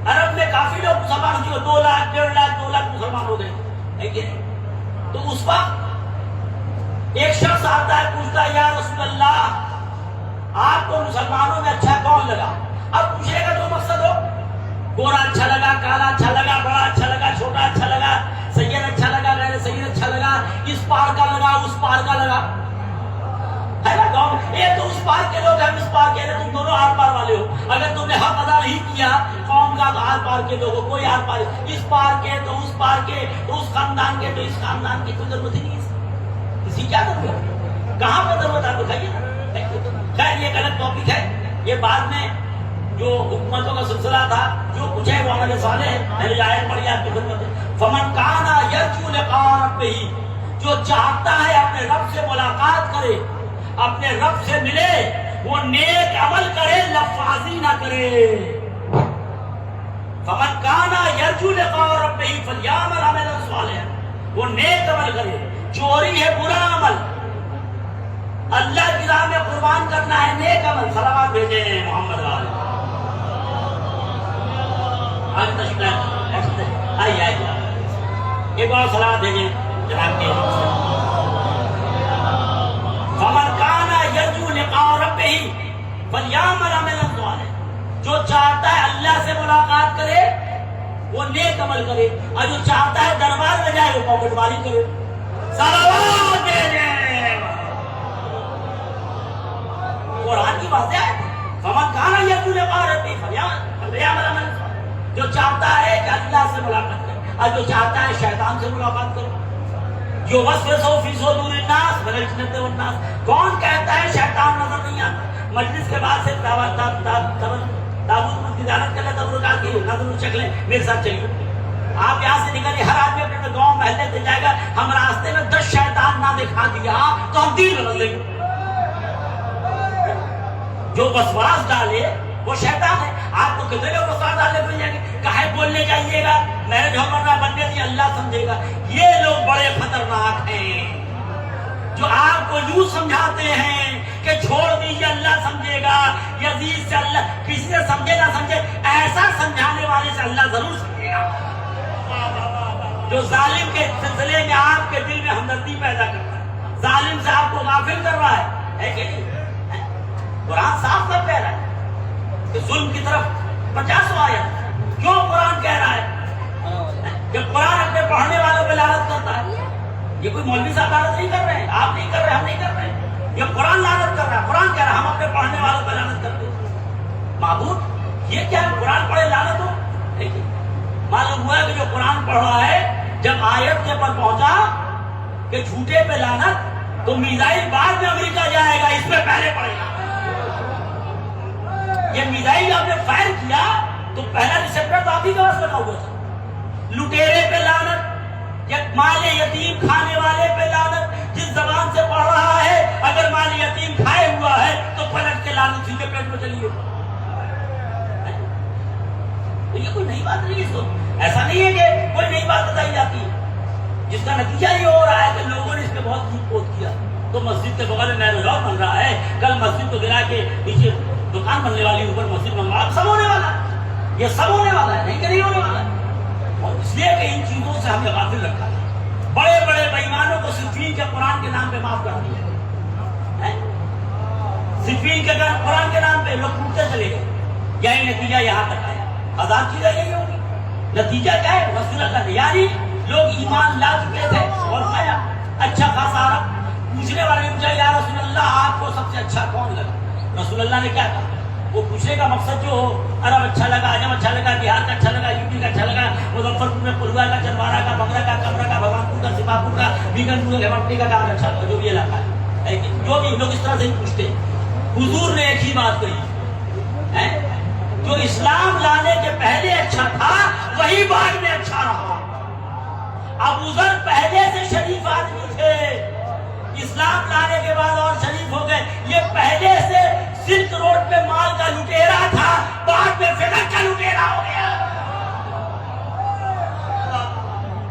[SPEAKER 1] عرب میں کافی لوگ مسلمان ہو چکے، 2 لاکھ 1.5 لاکھ 2 لاکھ مسلمان ہو گئے، تو اس وقت ایک شخص آتا ہے پوچھتا ہے یا رسول اللہ آپ کو مسلمانوں میں اچھا کون لگا؟ اب پوچھے گا جو مقصد ہو، گورا اچھا لگا، کالا اچھا لگا، بڑا اچھا لگا، چھوٹا اچھا لگا، سید اچھا لگا، غیر سید اچھا لگا، اس پار کا لگا، اس پار کا لگا، ہے نا؟ یہ تو اس اس پار کے لوگ ہم اس پار کے، تم دونوں آر پار والے ہو. اگر تم نے حق ادا نہیں کیا قوم کا تو آر پار کے لوگوں، کوئی آر پار، اس پار کے تو اس پار کے، تو اس خاندان کے تو اس خاندان کی، کوئی ضرورت ہی نہیں ہے. کسی کیا ضرورت، کہاں پر ضرورت آپ بتائیے نا. خیر یہ ایک الگ ٹاپک ہے، یہ بعد میں جو حکومتوں کا سلسلہ تھا جو کچھ ہے وہ عمل صالح ہے. میں نے آیت پڑھی آپ کی خدمت میں، فمن کان یرجو لقاء ربہ، جو چاہتا ہے اپنے رب سے ملاقات کرے، اپنے رب سے ملے، وہ نیک عمل کرے، لفاظی نہ کرے. فمن کان یرجو لقاء ربہ فلیعمل عملا صالحا، وہ نیک عمل کرے. چوری ہے برا عمل، اللہ کی راہ میں قربان کرنا ہے نیک عمل. صلوات بھیجیں محمد والے. آئیے ایک اور صلوات بھیجیں جناب کے. فمن کان یرجو لقاء ربہ فلیعمل عملا صالحا، جو چاہتا ہے اللہ سے ملاقات کرے وہ نیک عمل کرے، اور جو چاہتا ہے دربار میں جائے وہ پاکٹ ماری کرے. صلوات بھیجیں. قرآن کی بات ہے، فمن کان یرجو لقاء ربہ فلیعمل عملا صالحا، جو چاہتا ہے کہ اللہ سے ملاقات کرے، اور جو چاہتا ہے شیطان سے ملاقات کرے. جو وسوسہ فی صدور الناس من الجنۃ والناس، کون کہتا ہے شیطان نظر نہیں آتا؟ مجلس کے بعد سے تابوت کی زیارت کر لے، تبرکات کی نظر چیک لیں، میرے ساتھ چلیے. آپ یہاں سے نکلیے، ہر آدمی اپنے گاؤں محلے سے جائے گا، ہم راستے میں 10 شیطان نہ دکھا دیا تو ہم دین بدل لیں گے. جو وسواس ڈالے وہ شیطان ہے. آپ کو کتنے لوگ وسواس ڈالے مل جائیں گے، کہے بولنے جائیے گا، میرے جو مرنا بننے دی اللہ سمجھے گا. یہ لوگ بڑے خطرناک ہیں جو آپ کو یوں سمجھاتے ہیں کہ چھوڑ دیجیے اللہ سمجھے گا. یزید سے اللہ، کسی سے سمجھے نہ سمجھے، ایسا سمجھانے والے سے اللہ ضرور سمجھے گا. جو ظالم کے سلسلے میں آپ کے دل میں ہمدردی پیدا کرتا ہے، ظالم سے آپ کو غافل کر رہا ہے کہ نہیں؟ قرآن صاف صاف کہہ رہا ہے کہ ظلم کی طرف 50 آیت. کیوں قرآن کہہ رہا ہے کہ قرآن اپنے پڑھنے والوں پہ لعنت کرتا ہے؟ یہ کوئی مولوی صاحب لعنت نہیں کر رہے ہیں، آپ نہیں کر رہے، ہم نہیں کر رہے ہیں، یہ قرآن لعنت کر رہا ہے. قرآن کہہ رہا ہے ہم اپنے پڑھنے والوں پہ لعنت کرتے ہیں. معبود یہ کیا ہے؟ قرآن پڑھے لعنت ہو؟ معلوم ہوا کہ جو قرآن پڑھ رہا ہے جب آیت کے پر پہنچا کہ جھوٹے پہ لعنت، تو میزائل بعد میں امریکہ جائے گا، اس پہ پہلے پڑے گا. یہ میزائل آپ نے فائر کیا تو پہلا ریسیپٹر تو آپ ہی کے پاس لگا ہوا تھا. لٹیرے پہ لعنت، یا مال یتیم کھانے والے پہ لعنت. جس زبان سے پڑھ رہا ہے اگر مال یتیم کھائے ہوا ہے تو پلٹ کے لعنت سیدھے پیٹ میں چلیے. تو یہ کوئی نئی بات نہیں ہے. ایسا نہیں ہے کہ کوئی نئی بات بتائی جاتی ہے جس کا نتیجہ یہ ہو رہا ہے کہ لوگوں نے اس پہ بہت جھوٹ پوٹ کیا. تو مسجد کے بغل میں میرا بن رہا ہے، کل مسجد کو گرا کے نیچے دکان بننے والی، اوپر مسجد بننے والا، سب ہونے والا ہے. یہ سب ہونے والا ہے، نہیں کہ نہیں ہونے والا ہے. اور اس لیے کہ ان چیزوں سے ہمیں غافل رکھا ہے. بڑے بڑے بےایمانوں کو صفین کے قرآن کے نام پہ معاف کر دیا. صفین کے قرآن کے نام پہ لوگ ٹوٹتے چلے گئے. یہی نتیجہ یہاں تک آیا. آزاد چیزیں یہی ہوگی. نتیجہ کیا ہے؟ رسول اللہ، یعنی لوگ ایمان لا چکے تھے اور کھایا اچھا خاصا. پوچھنے والے نے پوچھا یا رسول اللہ آپ کو سب سے اچھا کون لگا؟ رسول اللہ نے کیا کہا؟ وہ پوچھنے کا مقصد جو ہو، عرب اچھا لگا، عجم اچھا لگا، بہار کا اچھا لگا، یو پی کا اچھا لگا، مظفرپور میں پلوا کا، چندوارہ کا، بگرا کا، کمرہ کا، بھگوان کا، سپاہپور کا، بیگنپور کا، کا کام اچھا لگا، جو بھی علاقہ ہے. جو بھی لوگ اس طرح سے ہی پوچھتے ہیں. حضور نے ایک ہی بات کہی، جو اسلام لانے کے پہلے اچھا تھا وہی بعد میں اچھا رہا. ابو ذر پہلے سے شریف آدمی تھے، اسلام لانے کے بعد اور شریف ہو گئے. یہ پہلے سے سلک روڈ پہ مال کا لٹیرا تھا، بعد میں فضل کا لٹیرا ہو گیا.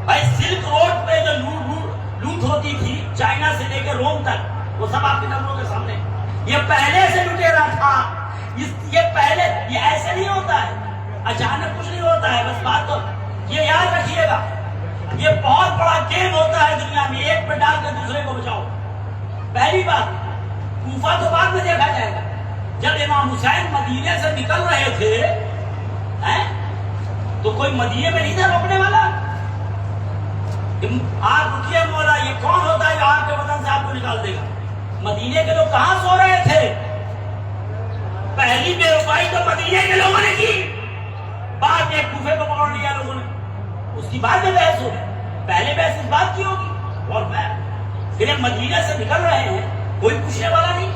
[SPEAKER 1] بھائی سلک روڈ پہ جو لوٹ ہوتی تھی چائنا سے لے کے روم تک، وہ سب آپ کی نظروں کے سامنے. یہ پہلے سے لٹیرا تھا. یہ پہلے، یہ ایسے نہیں ہوتا ہے، اچانک کچھ نہیں ہوتا ہے. بس بات تو یہ یاد رکھیے گا، یہ بہت بڑا گیم ہوتا ہے دنیا میں. ایک پہ ڈال کے دوسرے کو بچاؤ. پہلی بات، کوفہ تو بعد میں دیکھا جائے گا. جب امام حسین مدینے سے نکل رہے تھے تو کوئی مدینے میں نہیں تھا روکنے والا. آپ رکیے مولا، یہ کون ہوتا ہے جو آپ کے وطن سے آپ کو نکال دے گا؟ مدینے کے لوگ کہاں سو رہے تھے؟ پہلی بے وفائی تو مدینے کے لوگوں نے کی، بعد میں کوفے کو پکڑ لیا لوگوں نے، اس کی بعد میں بحث ہو، پہلے بحث اس بات کی ہوگی. اور میں پھر مدینہ سے نکل رہے ہیں، کوئی پوچھنے والا نہیں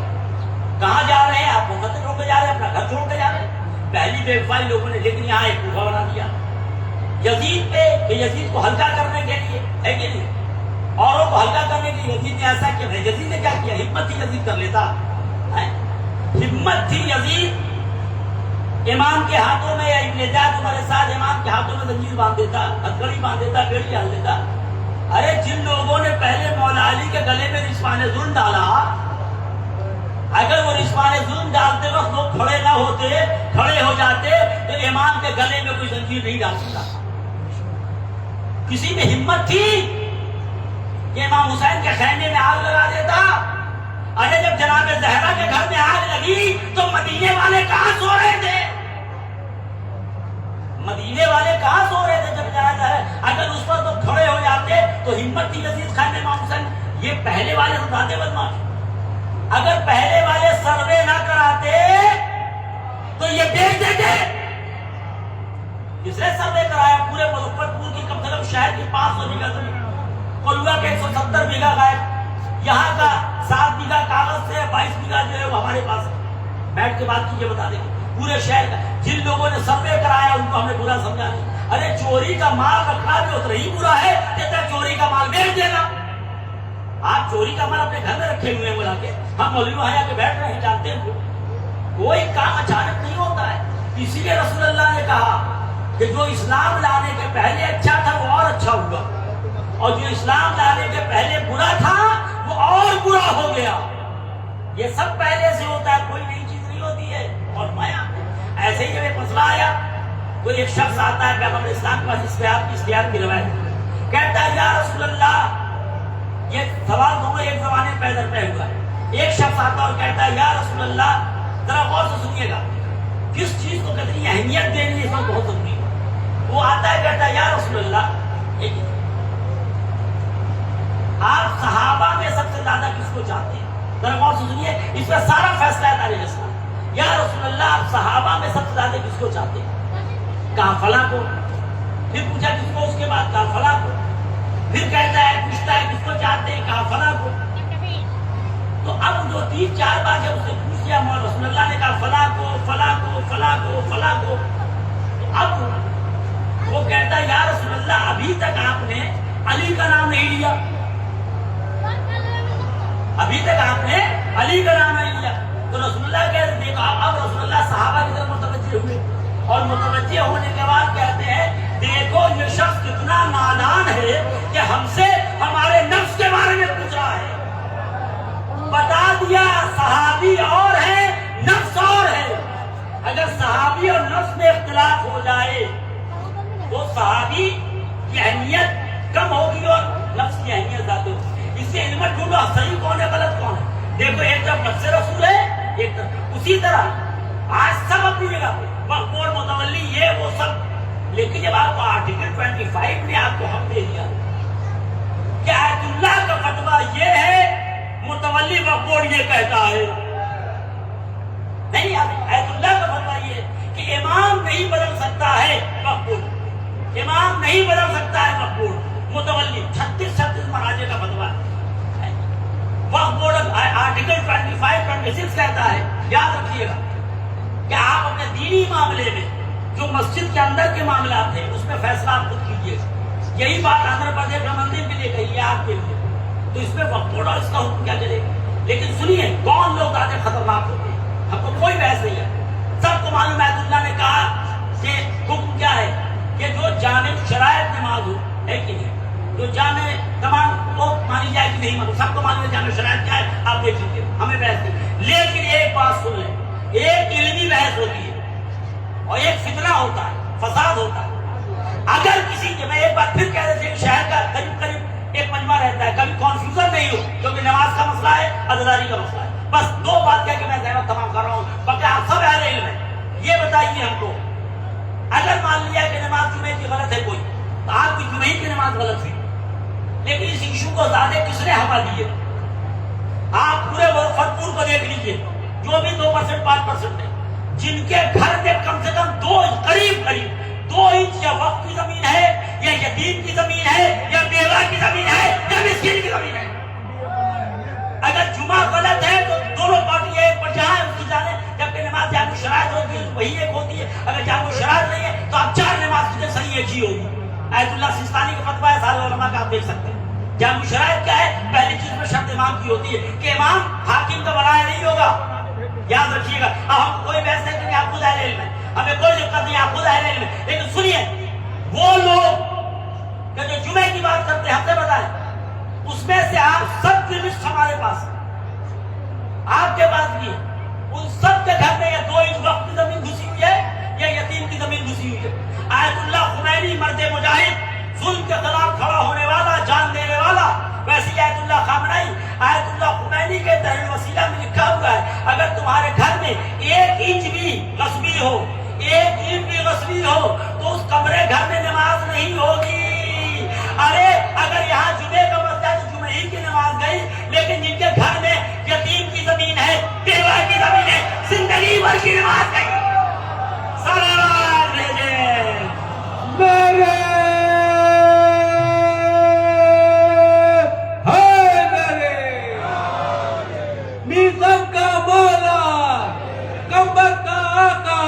[SPEAKER 1] کہاں جا رہے ہیں آپ، مقدس ہو کے جا رہے ہیں، اپنا گھر چھوڑ کے جا رہے ہیں. پہلی بے وفائی لوگوں نے، لیکن یہاں ایک کوفہ بنا دیا یزید پہ، کہ یزید کو ہلکا کرنے کے لیے، ہے کہ نہیں، اوروں کو ہلکا کرنے کے لیے یزید نے ایسا کیا. یزید نے کیا کیا؟ ہمت تھی یزید کر لیتا، ہمت تھی یزید امام کے ہاتھوں میں، یا ابن زیاد عمر سعد امام کے ہاتھوں میں زنجیر باندھ دیتا، ہتھکڑی باندھ دیتا، بیڑی ڈال دیتا. ارے جن لوگوں نے پہلے مولا علی کے گلے میں رضوان ظلم ڈالا، اگر وہ رضوان ظلم ڈالتے وقت لوگ کھڑے نہ ہوتے، کھڑے ہو جاتے، تو امام کے گلے میں کوئی زنجیر نہیں ڈال سکتا. کسی میں ہمت تھی کہ امام حسین کے خیمے میں آگ لگا دیتا. ارے جب جناب زہرا کے گھر میں آگ لگی تو مدینے والے کہاں سو رہے تھے؟ مدینے والے کہاں سو رہے تھے جب جناب زہرا؟ اگر اس پر تو کھڑے ہو جاتے تو ہمت تھی یزید خان امام حسین. یہ پہلے والے سمجھاتے بدماش، اگر پہلے والے سروے نہ کراتے تو یہ بیچ دیتے. کس نے سروے کرایا؟ پورے مظفر پور کی کم سے کم شہر کی 500 بیگھہ زمین، کلوا کے 170 بیگھہ غائب، یہاں کا 7 بیگھہ کاغذ سے 22 بیگھہ جو ہے وہ ہمارے پاس ہے. بیٹھ کے بات کیجیے، بتا دیں گے پورے شہر کا. جن لوگوں نے سروے کرایا ان کو ہم نے برا سمجھا نہیں. ارے چوری کا مال رکھنا بھی اتنا ہی برا ہے جتنا چوری کا مال بیچ دینا. آپ چوری کا مال اپنے گھر میں رکھے ہوئے ہیں بلا کے، ہم مولوی وہاں کے بیٹھ رہے ہیں، جانتے ہیں کوئی کام اچانک نہیں ہوتا ہے. اسی لیے رسول اللہ نے کہا کہ جو اسلام لانے کے پہلے اچھا تھا وہ اور اچھا ہوا، اور جو اسلام لانے کے پہلے برا تھا وہ اور برا ہو گیا. یہ سب پہلے سے ہوتا ہے، کوئی نئی چیز نہیں ہوتی ہے. اور میں ایسے ہی جب ایک مسئلہ آیا، کوئی ایک شخص آتا ہے پیغمبر اسلام کے پاس، اشتہار کی روایت، کہتا ہے یا رسول اللہ، یہ سوال دونوں ایک زمانے میں پیدا ہوا ہے. ایک شخص آتا اور کہتا ہے یا رسول اللہ، ذرا غور سے سنیے گا، کس چیز کو کتنی اہمیت دینی ہے اس میں بہت ضروری ہے. وہ آتا ہے کہتا ہے یا رسول اللہ، آپ صحابہ میں سب سے زیادہ کس کو چاہتے ہیں؟ ذرا غور سے سنیے، اس میں سارا فیصلہ ہے تاریخ اسلام. یا رسول اللہ، آپ صحابہ میں سب سے زیادہ کس کو چاہتے ہیں؟ کہا فلاں کو. پھر پوچھا کس کو؟ اس کے بعد کہا فلاں کو. پھر کہتا ہے، پوچھتا ہے کس کو چاہتے ہیں؟ کہا فلاں کو. تو اب جو 3-4 بار جب اس نے پوچھ لیا، مولا رسول اللہ نے کہا فلاں کو، فلاں کو، فلاں کو، فلاں کو. تو اب وہ کہتا ہے یا رسول اللہ، ابھی تک آپ نے علی کا نام نہیں لیا، ابھی تک آپ نے علی کا نام نہیں لیا. تو رسول اللہ کہتے ہیں، اب رسول اللہ صحابہ کی طرف متوجہ ہوئے، اور متوجہ ہونے کے بعد کہتے ہیں دیکھو یہ شخص کتنا نادان ہے کہ ہم سے ہمارے نفس کے بارے میں پوچھ رہا ہے. بتا دیا صحابی اور ہے، نفس اور ہے. اگر صحابی اور نفس میں اختلاف ہو جائے تو صحابی کی اہمیت کم ہوگی اور نفس کی اہمیت زیادہ ہوگی. اس سے علم ڈھونڈو صحیح کون ہے غلط کون ہے. دیکھو ایک طرف نفس رسول ہے، ایک طرف اسی طرح آج سب اپنی جگہ پہ مقبول متولی یہ وہ سب. لیکن جب آپ کو آرٹیکل 25 نے آپ کو حق دے دیا کہ آیت اللہ کا فتویٰ یہ ہے، متولی مقبول یہ کہتا ہے، نہیں، آیت اللہ کا فتویٰ یہ ہے کہ امام نہیں بدل سکتا ہے مقبول، امام نہیں بدل سکتا ہے مقبول. متولی 36 مراجع کا فتویٰ ہے. وقف بورڈ آرٹیکل 25-26 کہتا ہے، یاد رکھیے گا کہ آپ اپنے دینی معاملے میں جو مسجد کے اندر کے معاملات ہیں اس میں فیصلہ آپ خود کیجیے. یہی بات آندھرا پردیش کا مندر کے لیے کہی ہے، آپ کے لیے. تو اس میں وقف بورڈ اور اس کا حکم کیا چلے گا. لیکن سنیے کون لوگ زیادہ خطرناک ہوتے ہیں، ہم کو کوئی بحث نہیں ہے، سب کو معلوم ہے. اللہ نے کہا کہ حکم کیا ہے کہ جو جامع شرائط نماز ہو، ہے کہ نہیں، جو جامع تمام وہ مانی جائے کہ نہیں مانو، سب کو معلوم ہے جامع شرائط کیا ہے، آپ دیکھ لیجیے، ہمیں بحث نہیں. لیکن ایک بات سن لیں، ایک علمی بحث ہوتی ہے اور ایک فتنہ ہوتا ہے، فساد ہوتا ہے. اگر کسی کے، میں ایک بات پھر کہہ رہے تھے، شہر کا قریب ایک مجمع رہتا ہے، کبھی کنفیوژن نہیں ہو، کیونکہ نماز کا مسئلہ ہے، عزاداری کا مسئلہ ہے. بس 2 بات کہہ کے میں ذہن تمام کر رہا ہوں، باقی آپ سب اہل علم ہیں. یہ بتائیے ہم کو، اگر مان لیا کہ نماز جمعے کی غلط ہے کوئی، تو آپ کی جمعے کی نماز غلط ہوئی، لیکن اس ایشو کو زیادہ کس نے ہوا دیے؟ آپ پورے فتپور کو دیکھ لیجیے، جو بھی 2% 5% ہے، جن کے گھر میں کم سے کم قریب 2 انچ یا وقت کی زمین ہے یا یتیم کی زمین ہے یا بیوہ کی زمین ہے یا مسکین کی زمین ہے. اگر جمعہ غلط ہے تو دونوں پارٹی ایک پر جہاں اس کی جانے، جبکہ نماز جہاں شرائط ہوتی ہے وہی ایک ہوتی ہے. اگر جہاں شرائط نہیں ہے تو آپ 4 نماز کی صحیح ایک ہی ہوگی. آیت اللہ سستانی کا فتویٰ ہے، سارے علماء کا آپ دیکھ سکتے ہیں. جہاں شرائط کیا ہے؟ پہلی چیز میں شرط امام کی ہوتی ہے کہ امام حاکم کا بنایا نہیں ہوگا. یاد رکھیے گا. اب ہم کوئی بحث نہیں کریں، آپ خود اہل علم ہے، ہمیں کوئی دقت نہیں، آپ خود اہل علم ہے. لیکن سنیے، وہ لوگ کہ جو جمعے کی بات کرتے ہیں، ہم نے بتایا اس میں سے آپ سب کی لسٹ ہمارے پاس، آپ کے پاس بھی ہے. ان سب کے گھر میں یا 2 انچ وقت کی زمین گھسی ہوئی ہے یا یتیم کی زمین گھسی ہوئی ہے. آیت اللہ خمینی مرد مجاہد، ظلم کے خلاف کھڑا ہونے والا، جان دینے والا. ویسے آیت اللہ خامنائی آیت اللہ خمینی کے تحریر وسیلہ میں لکھا ہوا ہے، اگر تمہارے گھر میں 1 انچ بھی غصبی ہو، 1 انچ بھی غصبی ہو تو اس کمرے گھر میں نماز نہیں ہوگی. ارے اگر یہاں جمعے کا مسئلہ ہے تو جمعے ہی کی نماز گئی، لیکن جن کے گھر میں یتیم کی زمین ہے، بیوہ کی زمین ہے، زندگی بھر کی نماز گئی. سلام بھیجے
[SPEAKER 2] میرے نیزم کا مولا، کمبر کا آقا،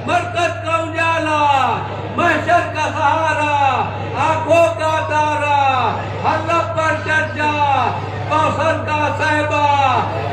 [SPEAKER 2] مرکز کا اجالا، محشر کا سہارا، آنکھوں کا تارا، حلب پر چرچا، کوثر کا صحبہ،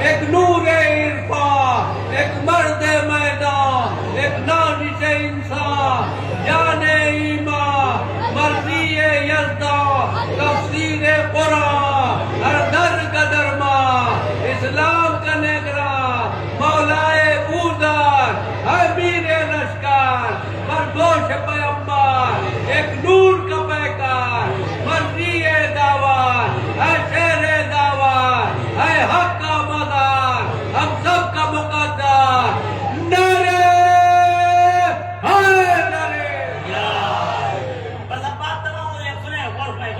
[SPEAKER 2] ایک نور عرفان، ایک مرد میدان، ایک نازش انسان، جان ایمان، مرضی یزدان، تفسیر قرآن، ہر در کا درمان، اسلام کا نگراں، مولائے بوذر، امیر لشکر، مردوش پیمبر، ایک نور کا پیکار، مرضی دعوت، اے شیر دعوت، اے حق کا مدار، ہم سب کا مقدر، نعرے حیدری.
[SPEAKER 1] بس اب بات تمام ہو جائے. سنیں غور میں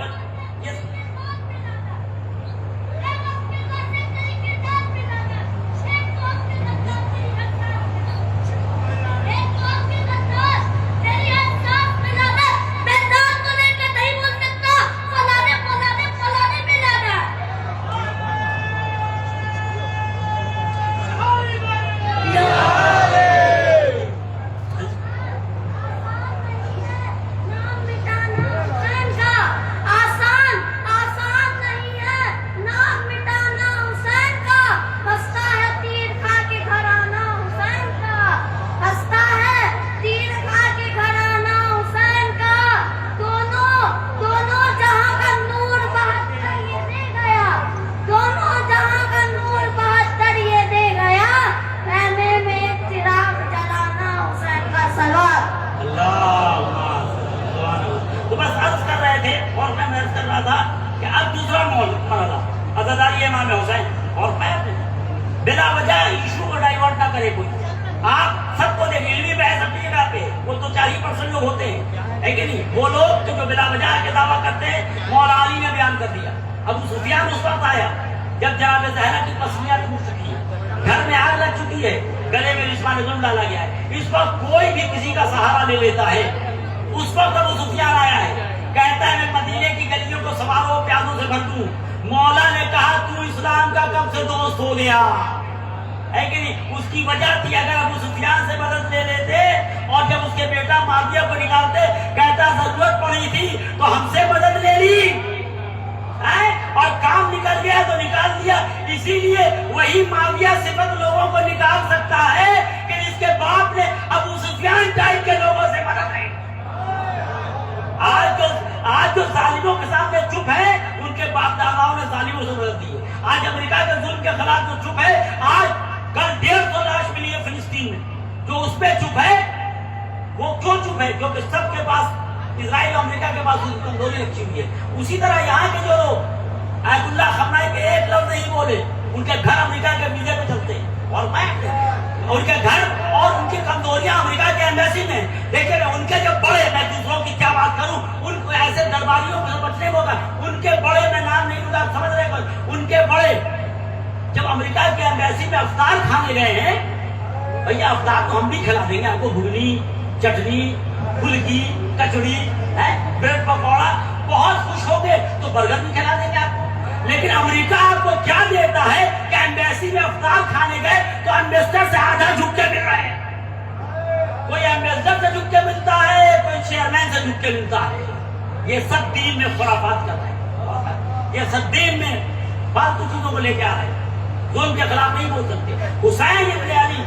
[SPEAKER 1] عزاداری امام حسین. اور میں بلا وجہ ایشو کو ڈائیورٹ نہ کرے کوئی. آپ سب کو دیکھیں، علمی بحث اپنی جگہ پہ، وہ تو 40% لوگ ہوتے ہیں، ہے کہ نہیں؟ وہ لوگ جو بلا وجہ کے دعویٰ کرتے ہیں، مولا علی نے بیان کر دیا. ابو سفیان اس وقت آیا جب جناب زہرا کی پسلیاں ٹوٹ چکی ہیں، گھر میں آگ لگ چکی ہے، گلے میں رشوان ظلم ڈالا گیا ہے. اس وقت کوئی بھی کسی کا سہارا لے لیتا ہے. اس وقت ابو سفیان آیا ہے، کہتا ہے میں مدینے کی گلیوں کو سواروں پیادوں سے بھر دوں. مولا نے کہا تو اسلام کا کب سے دوست ہو گیا، ہے کہ نہیں؟ اس کی وجہ تھی اگر ابو سفیان سے مدد لے لیتے اور جب اس کے بیٹا معاویہ کو نکالتے، کہتا ضرورت پڑی تھی تو ہم سے مدد لے لی، اور کام نکل گیا تو نکال دیا. اسی لیے وہی معاویہ صفت لوگوں کو نکال سکتا ہے کہ جس کے باپ نے ابو سفیان ٹائپ کے لوگوں سے مدد لی. آج جو ظالموں کے سامنے چپ ہے، ان کے باپ داداؤں نے ظالموں سے مدد دی ہے. آج امریکہ کے ظلم کے خلاف جو چپ ہے، آج کل 150 لاش ملی ہے فلسطین میں، جو اس پہ چپ ہے وہ کیوں چپ ہے؟ کیونکہ سب کے پاس، اسرائیل اور امریکہ کے پاس کمزوری رکھی ہوئی ہے. اسی طرح یہاں کے جو لوگ آیت اللہ خامنائی کے ایک لفظ نہیں بولے، ان کے گھر امریکہ کے ویزے پہ چلتے ہیں، اور میں ان کے گھر اور ان کی کمزوریاں امریکہ کے ایمبیسی میں دیکھیں. ان کے جو بڑے، میں دوسروں کی کیا بات کروں، ان کو ایسے درباریوں سے بچنے کو ہوگا. ان کے بڑے، میں نام نہیں لوں گا، سمجھ رہے ہیں، ان کے بڑے جب امریکہ کے ایمبیسی میں افطار کھانے گئے ہیں بھیا افطار تو ہم بھی کھلا دیں گے آپ کو، گھگنی، چٹنی، پھلکی، کچڑی، بریڈ پکوڑا، بہت خوش ہو گئے تو برگر بھی کھلا دیں گے آپ کو۔ لیکن امریکہ آپ کو کیا دیتا ہے کہ ایمبیسی میں افطار کھانے گئے تو ایمبیسڈر سے آدھا جھک کے مل رہے ہیں، کوئی ایمبیسڈر سے جھک کے ملتا ہے، کوئی چیئرمین سے جھک کے ملتا ہے۔ یہ سب دین میں خرافات کر رہے ہیں، یہ سب دین میں فالتو چیزوں کو لے کے آ رہے ہیں۔ ظلم کے خلاف نہیں بول سکتے۔ حسین ابن علی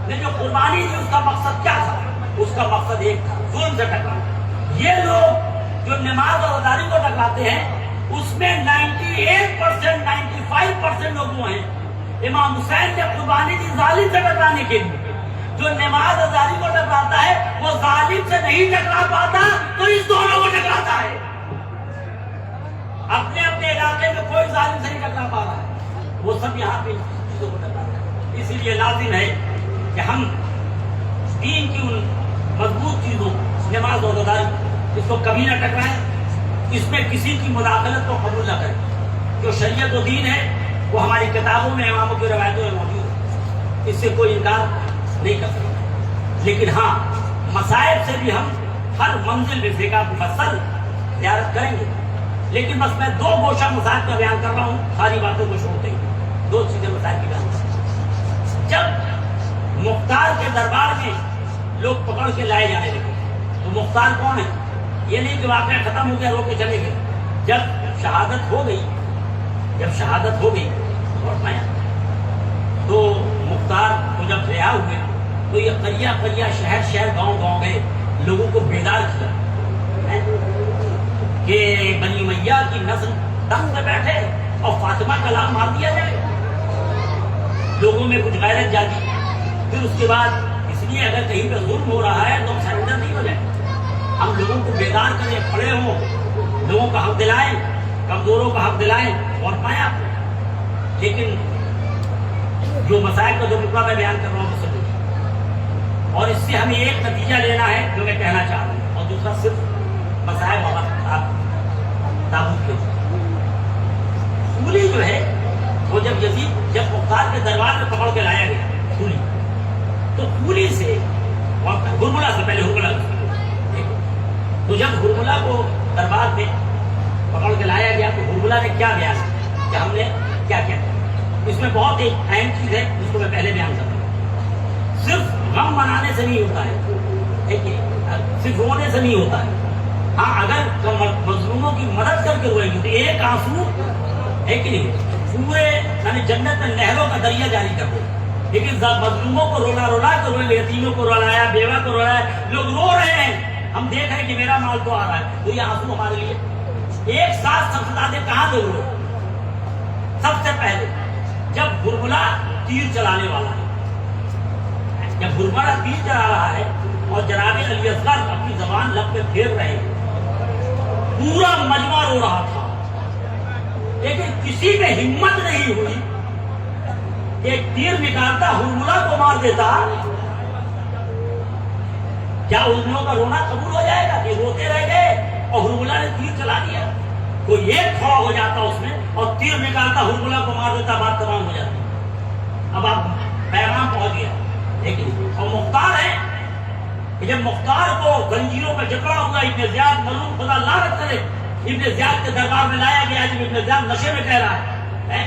[SPEAKER 1] نے جو قربانی دی اس کا مقصد کیا تھا؟ اس کا مقصد ایک تھا، ظلم سے ٹکرانا۔ یہ لوگ جو نماز اور ازاری کو ٹکراتے ہیں اس میں 98%، 95% لوگ وہ ہیں۔ امام حسین نے قربانی دی ظالم سے ٹکرانے کے لیے۔ جو نماز ازاری کو ٹکراتا ہے وہ ظالم سے نہیں ٹکرا پاتا تو اس دونوں کو ٹکراتا ہے۔ اپنے اپنے علاقے میں کوئی ظالم سے نہیں ٹکرا پا رہا ہے، وہ سب یہاں پہ چیزوں کو ٹکراتا ہے۔ اسی لیے لازم ہے کہ ہم دین کی ان مضبوط چیزوں، نماز اور ازاری، اس کو کبھی نہ ٹکرائیں، اس میں کسی کی مداخلت کو قبول نہ کریں۔ جو شریعت و دین ہے وہ ہماری کتابوں میں، اماموں کی روایتوں میں موجود ہے، اس سے کوئی انکار نہیں کر سکتا۔ لیکن ہاں، مصائب سے بھی ہم ہر منزل میں فقہ مفصل زیارت کریں گے، لیکن بس میں دو گوشہ مسائل کا بیان کر رہا ہوں، ساری باتوں کو چھوڑتے ہیں، دو چیزیں مسائل کی بیان کر رہا ہوں۔ جب مختار کے دربار میں لوگ پکڑ کے لائے جانے لگے تو مختار کون ہے؟ یہ نہیں کہ واقعہ ختم ہو گیا، رو کے چلے گئے۔ جب شہادت ہو گئی اور میں تو مختار کو جب رہا ہوئے تو یہ قریہ قریہ، شہر شہر، گاؤں گاؤں گئے، لوگوں کو بیدار کیا کہ بنی امیہ کی نسل تنگ میں بیٹھے اور فاطمہ کا نام مار دیا جائے۔ لوگوں میں کچھ غیرت جاگی۔ پھر اس کے بعد اس لیے اگر کہیں پہ ظلم ہو رہا ہے تو ہم سرنڈر نہیں ہو جائیں، ہم لوگوں کو بیدار کریں، کھڑے ہوں، لوگوں کا حق دلائیں، کمزوروں کا حق دلائیں اور پائیں آپ کو۔ لیکن جو مسائل کا جو ٹکڑا میں بیان کر رہا ہوں سب، اور اس سے ہمیں ایک نتیجہ لینا ہے جو میں کہنا چاہ رہا ہوں، اور دوسرا صرف مسائل والا تابوت کے سولی جو ہے وہ جب مختار کے دربار میں پکڑ کے لایا گیا سولی، تو سولی سے ہرملا سے پہلے ہرملا، تو جب ہرملا کو دربار میں پکڑ کے لایا گیا تو ہرملا نے کیا بیان کہ ہم نے کیا کیا۔ اس میں بہت ایک اہم چیز ہے جس کو میں پہلے بیان کرتا ہوں، صرف غم منانے سے نہیں ہوتا ہے، صرف رونے سے نہیں ہوتا ہے۔ ہاں، اگر مظلوموں کی مدد کر کے روئیں گے تو ایک آنسو ہے کہ نہیں، پورے یعنی جنت میں نہروں کا دریا جاری کر دو۔ لیکن مظلوموں کو رولا رولا کر روئیں گے، یتیموں کو رلایا، بیوہ کو رلایا، لوگ رو رہے ہیں، ہم دیکھ رہے ہیں کہ میرا مال تو آ رہا ہے، تو یہ آنسو ہمارے لیے ایک ساتھ سمجھاتے کہاں دے رو۔ سب سے پہلے جب ہرملا تیر چلانے والا ہے، جب ہرملا تیر چلا رہا ہے اور جناب علی اصغر اپنی زبان لب پہ پھیر رہے ہیں، پورا مجمع رو رہا تھا، لیکن کسی میں ہمت نہیں ہوئی ایک تیر نکالتا ہرملا کو مار دیتا۔ کیا ان لوگوں کا رونا قبول ہو جائے گا کہ روتے رہ گئے اور ہرملا نے تیر چلا دیا؟ کوئی ایک کھڑا ہو جاتا اس میں اور تیر نکالتا ہرملا کو مار دیتا، بات تمام ہو جاتی۔ اب آپ پیغام پہنچ گیا، لیکن اور مختار ہے کہ جب مختار کو زنجیروں پہ جکڑا ہوا ابن زیاد، ملعون خدا لعنت کرے، ابن زیاد کے دربار میں لایا گیا، جب ابن زیاد نشے میں کہہ رہا ہے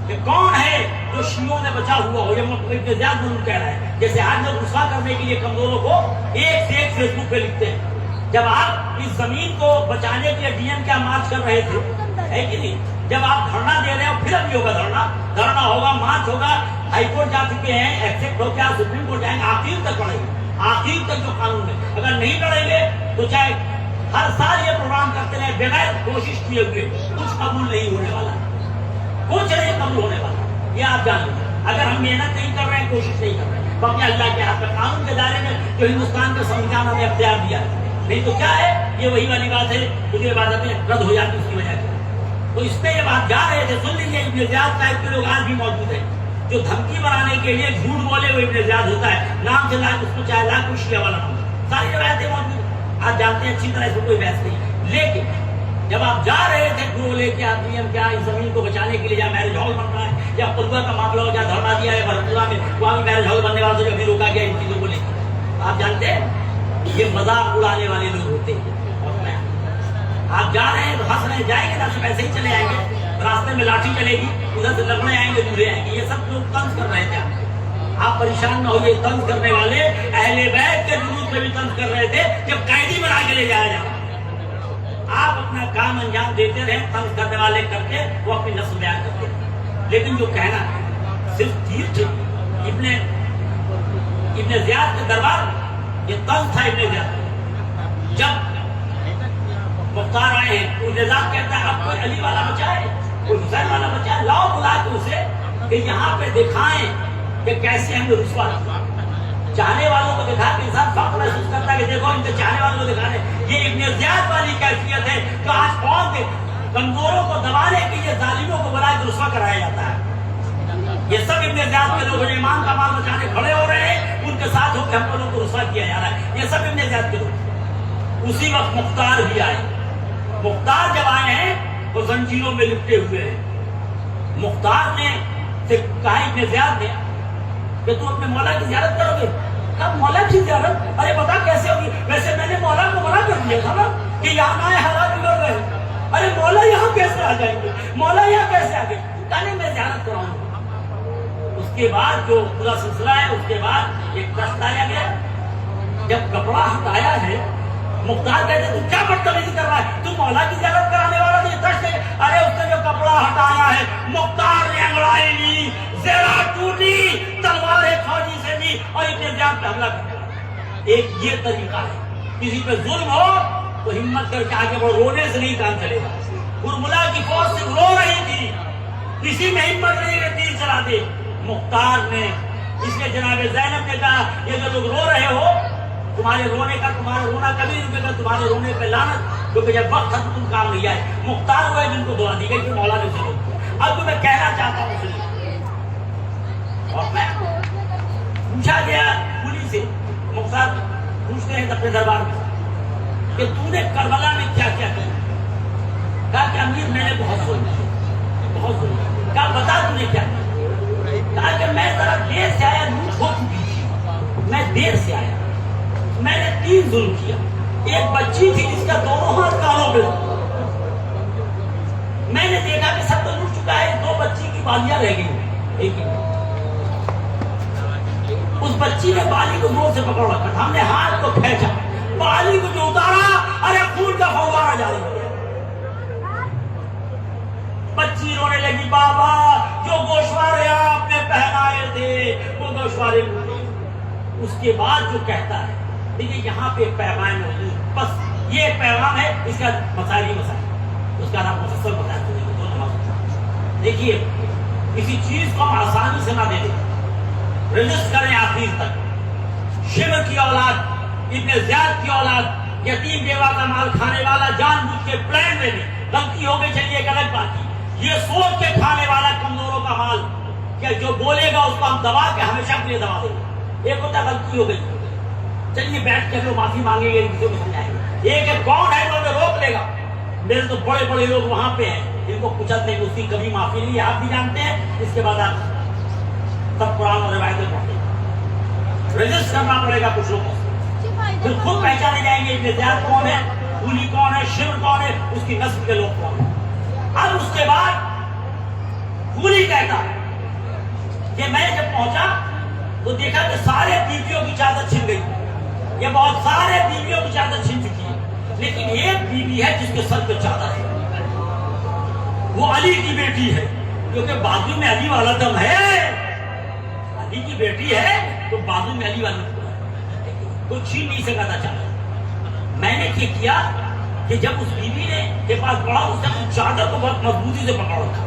[SPEAKER 1] کہ کون ہے جو شیعوں نے بچا ہوا ہو، یہ ابن زیاد ملعون کہہ رہا ہے۔ جیسے آج لوگ غصہ کرنے کے لیے کمزوروں کو ایک سے ایک فیس بک پہ لکھتے ہیں۔ جب آپ اس زمین کو بچانے کے لیے ڈی ایم کیا مارچ کر رہے تھے، ہے کہ نہیں؟ جب آپ دھرنا دے رہے ہو، پھر ابھی ہوگا دھرنا ہوگا، مارچ ہوگا، ہائی کورٹ جا چکے ہیں، ایکسپٹ ہو کے آپ سپریم کورٹ جائیں گے، آخر تک پڑھیں گے، آخر تک جو قانون ہے۔ اگر نہیں پڑھیں گے تو چاہے ہر سال یہ پروگرام کرتے رہے، بغیر کوشش کیے ہوئے کچھ قبول نہیں ہونے والا، کچھ نہیں قبول ہونے والا، یہ آپ جان لیں۔ اگر ہم محنت نہیں کر رہے ہیں، کوشش نہیں کر رہے ہیں، تو اپنے اللہ کے ہاتھ میں، قانون کے دائرے میں جو ہندوستان کا سنویدھان ہمیں اختیار دیا ہے، نہیں تو کیا ہے، یہ وہی والی بات ہے مجھے عبادتیں رد ہو جاتی اس کی وجہ سے۔ تو اس پہ یہ بات جا رہے تھے، سن لیجیے، ابن زیاد ٹائپ کے لوگ آج بھی موجود ہیں جو دھمکی بنانے کے لیے جھوٹ بولے ہوئے ابن زیاد ہوتا ہے، نام سے لاکھ اس کو چاہے لاکھ کوئی شیعہ والا نام، ساری روایتیں موجود ہیں، آپ جانتے ہیں اچھی طرح، اس میں کوئی بحث نہیں۔ لیکن جب آپ جا رہے تھے وہ لے کے آدمی ہم کیا اس زمین کو بچانے کے لیے جہاں میرج ہال بن رہا ہے یا قربہ کا معاملہ ہو جہاں دھرنا دیا ہے بھرپورہ میں وہاں بھی میرج ہال بننے والوں سے کبھی روکا گیا ان چیزوں کو لے کے. آپ جانتے ہیں یہ مذاق اڑانے والے لوگ ہوتے ہیں. آپ جا رہے ہیں تو ہنس رہے جائیں گے نا تو ایسے ہی چلے آئیں گے, راستے میں لاٹھی چلے گی, ادھر سے لڑنے آئیں گے دورے آئیں گے. یہ سب لوگ طنز کر رہے تھے. آپ پریشان نہ ہوئے, طنز کرنے والے اہل بیت کے جلوس میں بھی طنز کر رہے تھے جب قیدی بنا کے لے جایا جا. آپ اپنا کام انجام دیتے رہے, طنز کرنے والے کرتے وہ اپنی نسل بیان کرتے. لیکن جو کہنا ہے صرف تیر تھے ابن زیاد کے دربار, یہ طنز تھا ابن زیاد. جب مختار آئے ہیں ابن زیاد کہتا ہے اب کوئی علی والا بچا ہے, کوئی حسین والا بچا ہے, لاؤ بلا کے اسے کہ یہاں پہ دکھائیں کہ کیسے ہم نے رسوا کیا. چاہنے والوں کو دکھا کے انسان فخر محسوس کرتا ہے کہ دیکھو ان کے چاہنے والوں کو دکھا رہے. یہ ابن زیاد والی کیفیت ہے جو آج قوم کے کمزوروں کو دبانے کے لیے ظالموں کو بلا کے رسوا کرایا جاتا ہے. یہ سب ابن زیاد کے لوگ جو ایمان کا مال بچانے کھڑے ہو رہے ہیں ان کے ساتھ ہو کے ہم لوگوں کو رسوا کیا جا رہا ہے. یہ سب ابن زیاد کے لوگ. اسی وقت مختار بھی آئے. مختار جب آئے ہیں تو زنجیروں میں لپٹے ہوئے ہیں. مختار نے کہا ابن زیاد نے کہ تم اپنے مولا کی زیارت کرو گے. کب مولا کی زیارت؟ ارے بتا کیسے ہوگی؟ ویسے میں نے مولا کو منع کر دیا تھا نا کہ یہاں آئے حالات بگڑ رہے ہیں. ارے مولا یہاں کیسے آ جائیں گے؟ مولا یہاں کیسے آ گئے؟ کہنے میں زیارت کراؤں گا. اس کے بعد جو پورا سلسلہ ہے اس کے بعد ایک کشت آیا گیا. جب کپڑا ہٹایا ہے مختار کہتے تم کیا بدتمیزی کر رہا ہے, تم مولا کی زیارت کرانے والا نہیں تشت ہے. ارے اس نے جو کپڑا ہٹایا ہے مختار نے انگڑائی لی, زیرہ ٹوٹی, تلواریں فوجی سے لی اور ابن زیاد پہ حملہ کر دیا. ایک یہ طریقہ ہے, کسی پہ ظلم ہو تو ہمت کر کے آگے بڑھو, رونے سے نہیں کام چلے گا. ہرملا کی فوج سے رو رہی تھی, کسی میں ہمت نہیں کہ تیر چلا دے. مختار نے اس لیے جناب زینب نے کہا یہ جو لوگ رو رہے ہو تمہارے رونے کا تمہارا رونا کبھی رکے گا, تمہارے رونے پہ لعنت, کیونکہ جب وقت تھا تم کام نہیں آئے. مختار ہوئے جن کو دعا دی گئی کہ مولا نے ضرور کیا. اب تو میں کہنا چاہتا ہوں سنیے. اور میں پوچھا گیا پولیس سے, مختار پوچھتے ہیں اپنے دربار میں کہ تو نے کربلا میں کیا کیا کیا؟ کہا کہ امیر میں نے بہت ظلم کیا, بہت ظلم کیا. کہا بتا تو نے کیا کیا؟ کہا کہ میں ذرا دیر سے آیا, لوٹ ہو چکی تھی, میں دیر سے آیا, میں نے 3 ظلم کیا. ایک بچی تھی جس کا دونوں ہاتھ کانوں پہ, میں نے دیکھا کہ سب تو لوٹ چکا ہے, 2 بچی کی بالیاں رہ گئی. ایک اس بچی نے بالی کو زور سے پکڑ رکھا تھا, ہم نے ہاتھ کو کھینچا, بالی کو جو اتارا ارے خون کا فوارہ جاری ہو گیا. بچی رونے لگی, بابا جو گوشوارے آپ نے پہنائے تھے وہ گوشوارے ٹوٹے. اس کے بعد جو کہتا ہے دیکھیے یہاں پہ ایک پیغام موجود, بس یہ ایک پیغام ہے, اس کا مسائل ہی مسائل, اس کا نام مفصل بتایا تو دیکھیے کسی چیز کو ہم آسانی سے نہ دے دیں, رجسٹ کریں آخر تک. شمر کی اولاد, ابن زیاد کی اولاد, یتیم بیوہ کا مال کھانے والا, جان بوجھ کے پلان میں بھی غلطی ہو گئی, چلیے ایک الگ بات کی. یہ سوچ کے کھانے والا کمزوروں کا مال کہ جو بولے گا اس کو ہم دبا کے ہمیشہ کے لیے دبا دیں گے. ایک ہوتا غلطی ہو گئی, چلیے بیٹھ کے لوگ معافی مانگیں گے, کسی کو سمجھائیں گے. ایک کون ہے جو ہمیں روک لے گا؟ میرے تو بڑے بڑے لوگ وہاں پہ ہیں جن کو کچھ نہیں, اس کی کبھی معافی نہیں, آپ بھی جانتے ہیں. اس کے بعد آپ سب قرآن اور روایتیں پڑھتے ہیں, رجسٹ کرنا پڑے گا کچھ لوگوں سے, پھر خود پہچانے جائیں گے ابن زیاد کون ہے, پولی کون ہے, شمر کون ہے, اس کی نسل کے لوگ کون ہیں. اب اس کے بعد پولی کہتا کہ میں جب پہنچا تو دیکھا کہ سارے بیویوں کی چادر چھن گئی. یہ بہت سارے بیویوں کی چادر چھن چکی ہے, لیکن ایک بیوی ہے جس کے سر پہ چادر ہے, وہ علی کی بیٹی ہے, کیونکہ بازو میں علی والا دم ہے. علی کی بیٹی ہے تو بازو میں علی والا دم ہے, کوئی چھین نہیں سکا تھا چادر. میں نے کیا کہ جب اس بیوی نے کے پاس بڑا, اس نے چادر کو بہت مضبوطی سے پکڑ رکھا.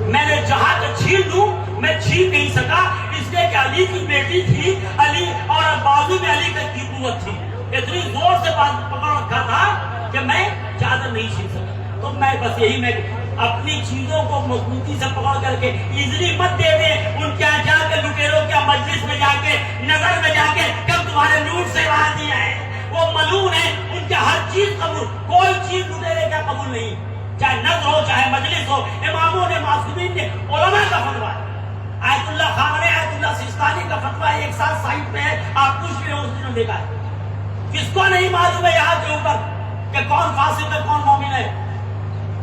[SPEAKER 1] میں نے چاہا کہ چھین دوں, میں چھین نہیں سکا, اس لیے کہ علی کی بیٹی تھی, علی اور بازو میں علی کی قوت تھی, اتنی زور سے پکڑ رکھا تھا کہ میں چادر نہیں چھین سکا. تو میں بس یہی, میں اپنی چیزوں کو مضبوطی سے پکڑ کر کے ایزلی مت دے دیں ان کے جا کے لٹیروں کے مجلس میں جا کے, نظر میں جا کے, کب تمہارے لوٹ سے راضی ہے, وہ ملون ہے, ان کے ہر چیز قبول, کوئی چیز لٹیرے کا قبول معصوم نہیں، چاہے نظر ہو چاہے مجلس ہو، اماموں نے معصومین نے علماء کا فتویٰ ہے۔ آیت اللہ خامنہ آیت اللہ سستانی کا فتویٰ ایک ساتھ سائٹ میں ہے، آپ کچھ بھی اس دنوں دیکھا ہے۔ کس کو نہیں معلوم ہے یہاں کے اوپر کہ کون فاسق ہے کون مومن ہے؟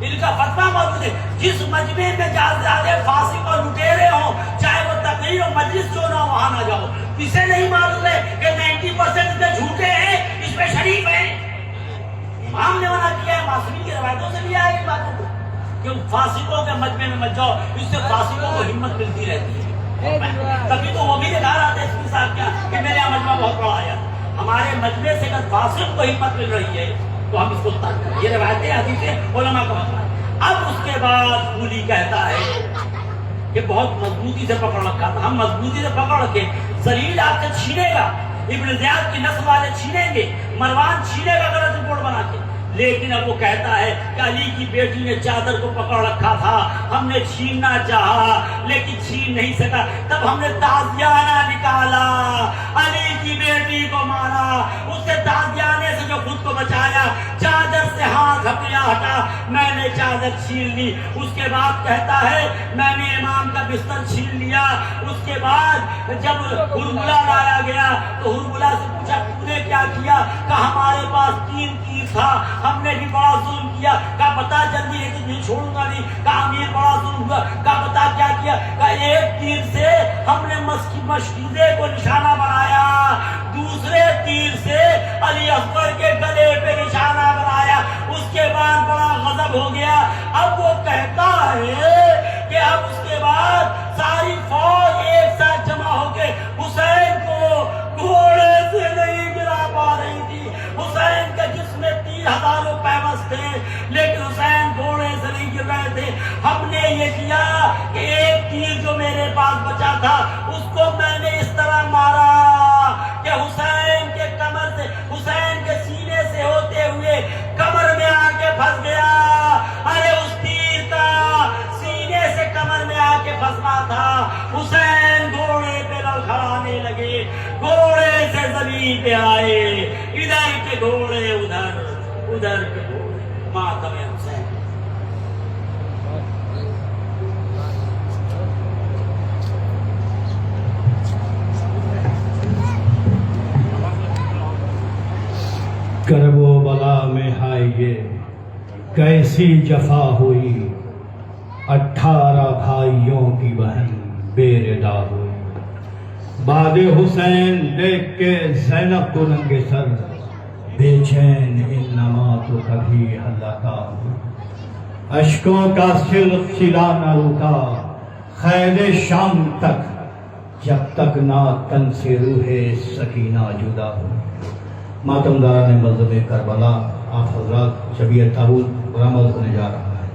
[SPEAKER 1] ان کا فتویٰ موجود ہے۔ جس مجمع میں زیادہ فاسق اور لٹیرے ہوں، چاہے وہ تقریر و مجلس کیوں نہ ہو، وہاں نہ جاؤ۔ کسے نہیں معلوم ہے کہ 90% میں جھوٹے ہیں، اس میں شریف ہیں؟ امام نے منع کیا ہے، معصومین کی روایتوں سے لیا ہے ان باتوں کو کہ فاسقوں کے مجمع میں مت جاؤ، اس سے فاسقوں کو ہمت ملتی رہتی ہے۔ تبھی تو وہ بھی دکھا رہا تھا اس کے ساتھ کیا کہ میرے یہاں مجمع بہت بڑا آیا۔ ہمارے مجمع سے اگر فاسق کو ہمت مل رہی ہے تو ہم اس کو ترک کریں۔ یہ روایتیں حدیثیں علماء کا مسئلہ ہے۔ اب اس کے بعد پھولی کہتا ہے کہ بہت مضبوطی سے پکڑ رکھا تھا، ہم مضبوطی سے پکڑ رکھے، زلیل آپ سے چھینے گا، ابن زیاد کی نسل والے چھینیں گے، مروان چھینے گا غلط رپورٹ بنا کے۔ لیکن اب وہ کہتا ہے کہ علی کی بیٹی نے چادر کو پکڑ رکھا تھا، ہم نے چھیننا چاہا لیکن چھین نہیں سکا، تب ہم نے تازیانہ نکالا، علی کی بیٹی کو مارا، اس سے تازیانے سے جو خود کو بچایا، چادر سے ہاتھ ہٹا، میں نے چادر چھین لی۔ اس کے بعد کہتا ہے میں نے امام کا بستر چھین لیا۔ اس کے بعد جب ہرملہ لایا گیا تو ہرملہ سے پوچھا تو نے کیا کیا؟ کہا ہمارے پاس 3 تیر تھا، ہم نے بھی بڑا ظلم کیا۔ کہا بتا جلدی ہے کہ نہیں چھوڑوں گا نہیں۔ کہا امیر بڑا ظلم ہوا۔ کہا بتا کیا کیا؟ کہا ایک تیر سے ہم نے مشکیزے کو نشانہ بنایا، دوسرے تیر سے علی اکبر کے گلے پہ نشانہ بنایا۔ اس کے بعد بڑا غضب ہو گیا۔ اب وہ کہتا ہے کہ اب اس کے بعد ساری فوج ایک ساتھ جمع ہو کے حسین کو گھوڑے سے نہیں گرا پا رہی تھی۔ حسین کے جسم میں 3000 پیوست تھے لیکن حسین گھوڑے سے نہیں گر رہے تھے۔ ہم نے یہ کیا کہ ایک تیر جو میرے پاس بچا تھا اس کو میں نے اس طرح مارا کہ حسین کے کمر سے، حسین کے سینے سے ہوتے ہوئے کمر میں آ کے پھنس گیا۔ ارے اس تیر کا سینے سے کمر میں آ کے پھنسنا تھا۔ حسین گھوڑے پہ لڑکھڑانے لگے، گھوڑے سے زمین پہ آئے، ادھر کے گھوڑے ادھر، ادھر کے گھوڑے، ماتم حسین۔
[SPEAKER 3] کرب و بلا میں ہائے یہ کیسی جفا ہوئی، 18 بھائیوں کی بہن بے ردا ہوئی۔ بعد حسین دیکھ کے زینب کو ننگے سر، بے چین انما تو کبھی ہلاکا ہوئی۔ اشکوں کا سلسلہ نہ رکا خیر شام تک، جب تک نہ تن سے روح سکینہ جدا ہوئی۔ ماتم داران مذہب کربلا آپ حضرات شبیہ تابوت برآمد ہونے جا رہا ہے۔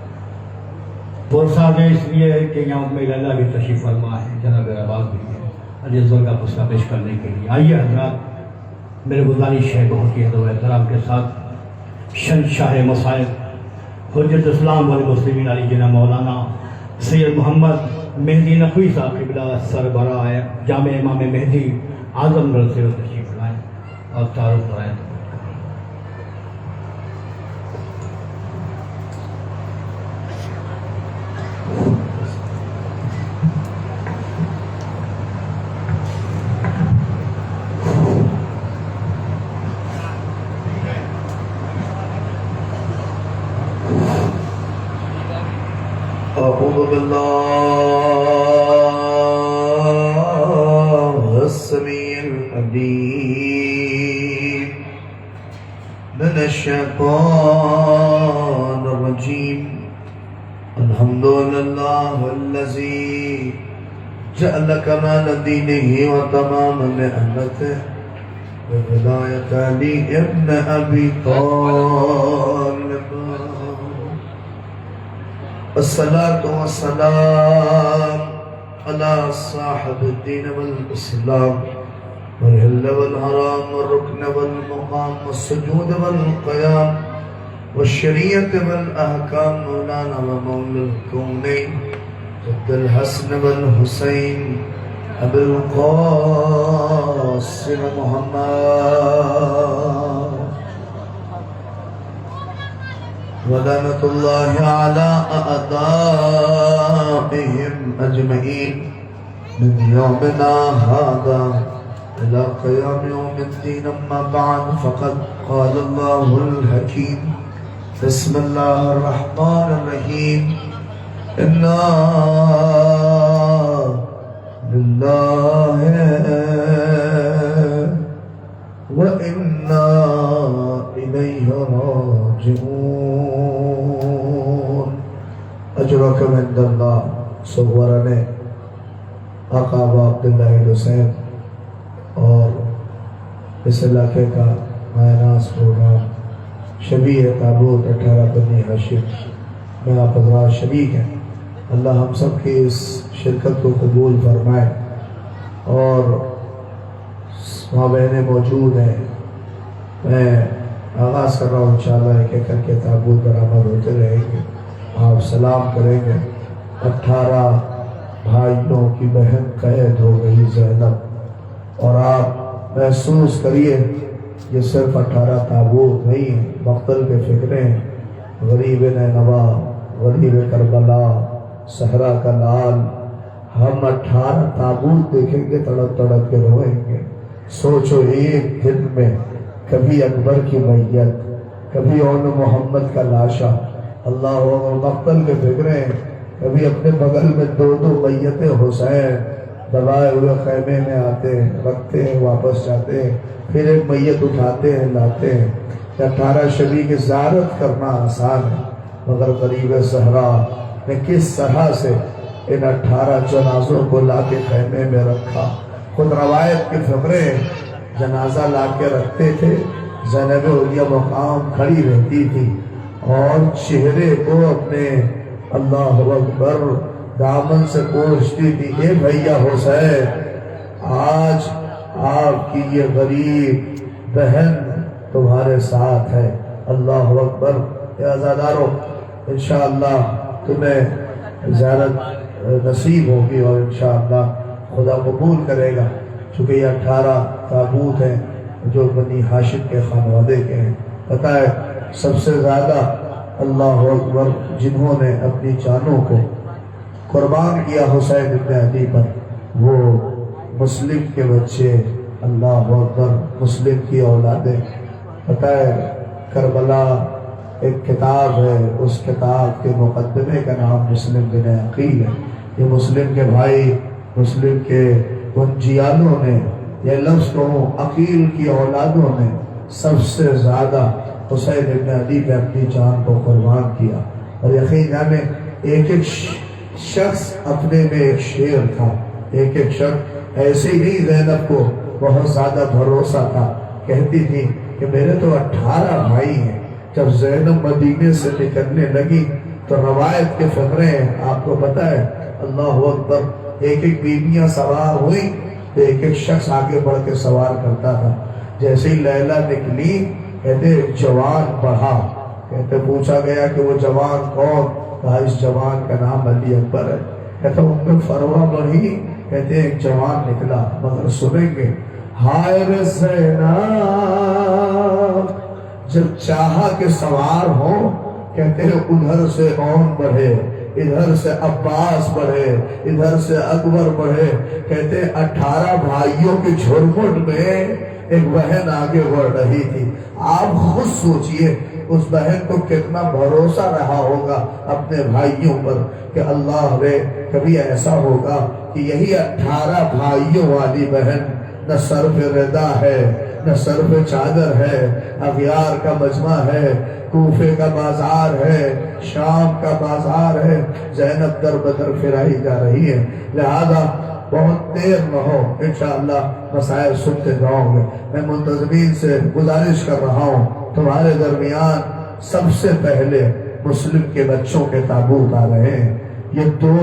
[SPEAKER 3] پرساد ہے اس لیے کہ یہاں میں اللہ بھی تشریف فرما ہے، جناب عباس بھی ہے علی ازور کا پسکہ پیش کرنے کے لیے۔ آئیے حضرات، میرے گزارش ہے بہت ہی ادب و احترام کے ساتھ شہنشاہ مصائب حجت اسلام والمسلمین علی جناب مولانا سید محمد مہدی نقوی صاحب قبلہ سربراہ جامع امام مہدی اعظم گڑھ سے تشریف لائیں اور تعارف کرائیں۔
[SPEAKER 4] أعوذ بالله السميع العليم من الشيطان الرجيم الحمد لله الذي جعل كمال دينه وتمام نعمته وولاية علي ابن أبي طالب الصلاة والسلام على صاحب الدين والإسلام والهل والحرام والركن والمقام والسجود والقيام والشريعة والأحكام مولانا ومولى الكونين جد الحسن والحسين أبي القاسم محمد ولعنة الله على أعدائهم أجمعين من يومنا هذا إلى قيام يوم الدين. أما بعد فقد قال الله الحكيم بسم الله الرحمن الرحيم إنا لله وإنا إليه راجعون. أجركم عند الله صورنے آقا عبداللہ حسین اور اس علاقے کا مایناز پروگرام شبیہ تابوت 18 بنی ہاشم میں آپ حضرات شریک ہیں. اللہ ہم سب کی اس شرکت کو قبول فرمائے اور مابین موجود ہیں. میں آغاز کر رہا ہوں انشاءاللہ ایک ایک کر کے تابوت برآمد ہوتے رہیں گے. آپ سلام کریں گے. 18 بھائیوں کی بہن قید ہو گئی زینب، اور آپ محسوس کریے یہ صرف 18 تابوت نہیں ہیں، مقتل کے فکریں، غریب نینوا، غریب کربلا، صحرا کا لال. ہم 18 تابوت دیکھیں گے، تڑپ تڑپ کے روئیں گے. سوچو ایک دن میں کبھی اکبر کی میت، کبھی اون محمد کا لاشا، اللہ مقتل کے فکریں، کبھی اپنے بغل میں 2 میتیں حسین دبائے ہوئے خیمے میں آتے ہیں، رکھتے ہیں، واپس جاتے ہیں، پھر ایک میت اٹھاتے ہیں، لاتے ہیں. 18 شبی کی زیارت کرنا آسان ہے، مگر غریب صحرا نے کس طرح سے ان 18 جنازوں کو لا کے خیمے میں رکھا. خود روایت کے فقرے جنازہ لا کے رکھتے تھے، زینب علیہ مقام کھڑی رہتی تھی اور چہرے کو اپنے اللہ اکبر دامن سے پوچھتی تھی، اے بھیا حسین آج آپ کی یہ غریب بہن تمہارے ساتھ ہے. اللہ اکبر. اے عزادارو انشاءاللہ تمہیں زیارت نصیب ہوگی اور انشاءاللہ خدا قبول کرے گا، چونکہ یہ 18 تابوت ہیں جو بنی ہاشم کے خانوادے کے ہیں. پتہ ہے سب سے زیادہ اللہ اکبر جنہوں نے اپنی جانوں کو قربان کیا حسین ابن علی پر، وہ مسلم کے بچے. اللہ اکبر. مسلم کی اولادیں. پتہ ہے کربلا ایک کتاب ہے، اس کتاب کے مقدمے کا نام مسلم بن عقیل ہے. یہ مسلم کے بھائی، مسلم کے ان جیالوں نے، یہ لفظ کہوں عقیل کی اولادوں نے سب سے زیادہ حسین ابن علی پہ اپنی جان کو قربان کیا. اور یقین جانے ایک ایک شخص اپنے میں ایک شیر تھا. ایک ایک شخص ایسے ہی زینب کو بہت زیادہ بھروسہ تھا. کہتی تھی کہ میرے تو 18 بھائی ہیں. جب زینب مدینے سے نکلنے لگی تو روایت کے فقرے ہیں، آپ کو پتہ ہے. اللہ اکبر. ایک ایک بیویاں سوار ہوئی تو ایک ایک شخص آگے بڑھ کے سوار کرتا تھا. جیسے ہی لیلا نکلی کہتے جوان بڑھا. کہتے پوچھا گیا کہ وہ جوان کون؟ کہا اس جوان کا نام علی اکبر ہے. کہتا ام فروہ بڑھی. کہتے ایک جوان نکلا. مگر سنیں گے ہائے رے زینب جب چاہا کہ سوار ہو، کہتے ہیں ادھر سے اون بڑھے، ادھر سے عباس بڑھے، ادھر سے اکبر بڑھے. کہتے 18 بھائیوں کی جھرمٹ میں ایک بہن آگے بڑھ رہی تھی. آپ خود سوچئے اس بہن کو کتنا بھروسہ رہا ہوگا اپنے بھائیوں پر کہ اللہ رے کبھی ایسا ہوگا کہ یہی 18 بھائیوں والی بہن نہ سر پہ ردا ہے، نہ سر پہ چادر ہے. اغیار کا مجمع ہے، کوفے کا بازار ہے، شام کا بازار ہے. زینب در بدر پھرائی جا رہی ہے. لہذا بہت دیر نہ ہو، انشاءاللہ مسائل سنتے جاؤں گے. میں منتظمین سے گزارش کر رہا ہوں تمہارے درمیان سب سے پہلے مسلم کے بچوں کے تابوت آ رہے ہیں. یہ 2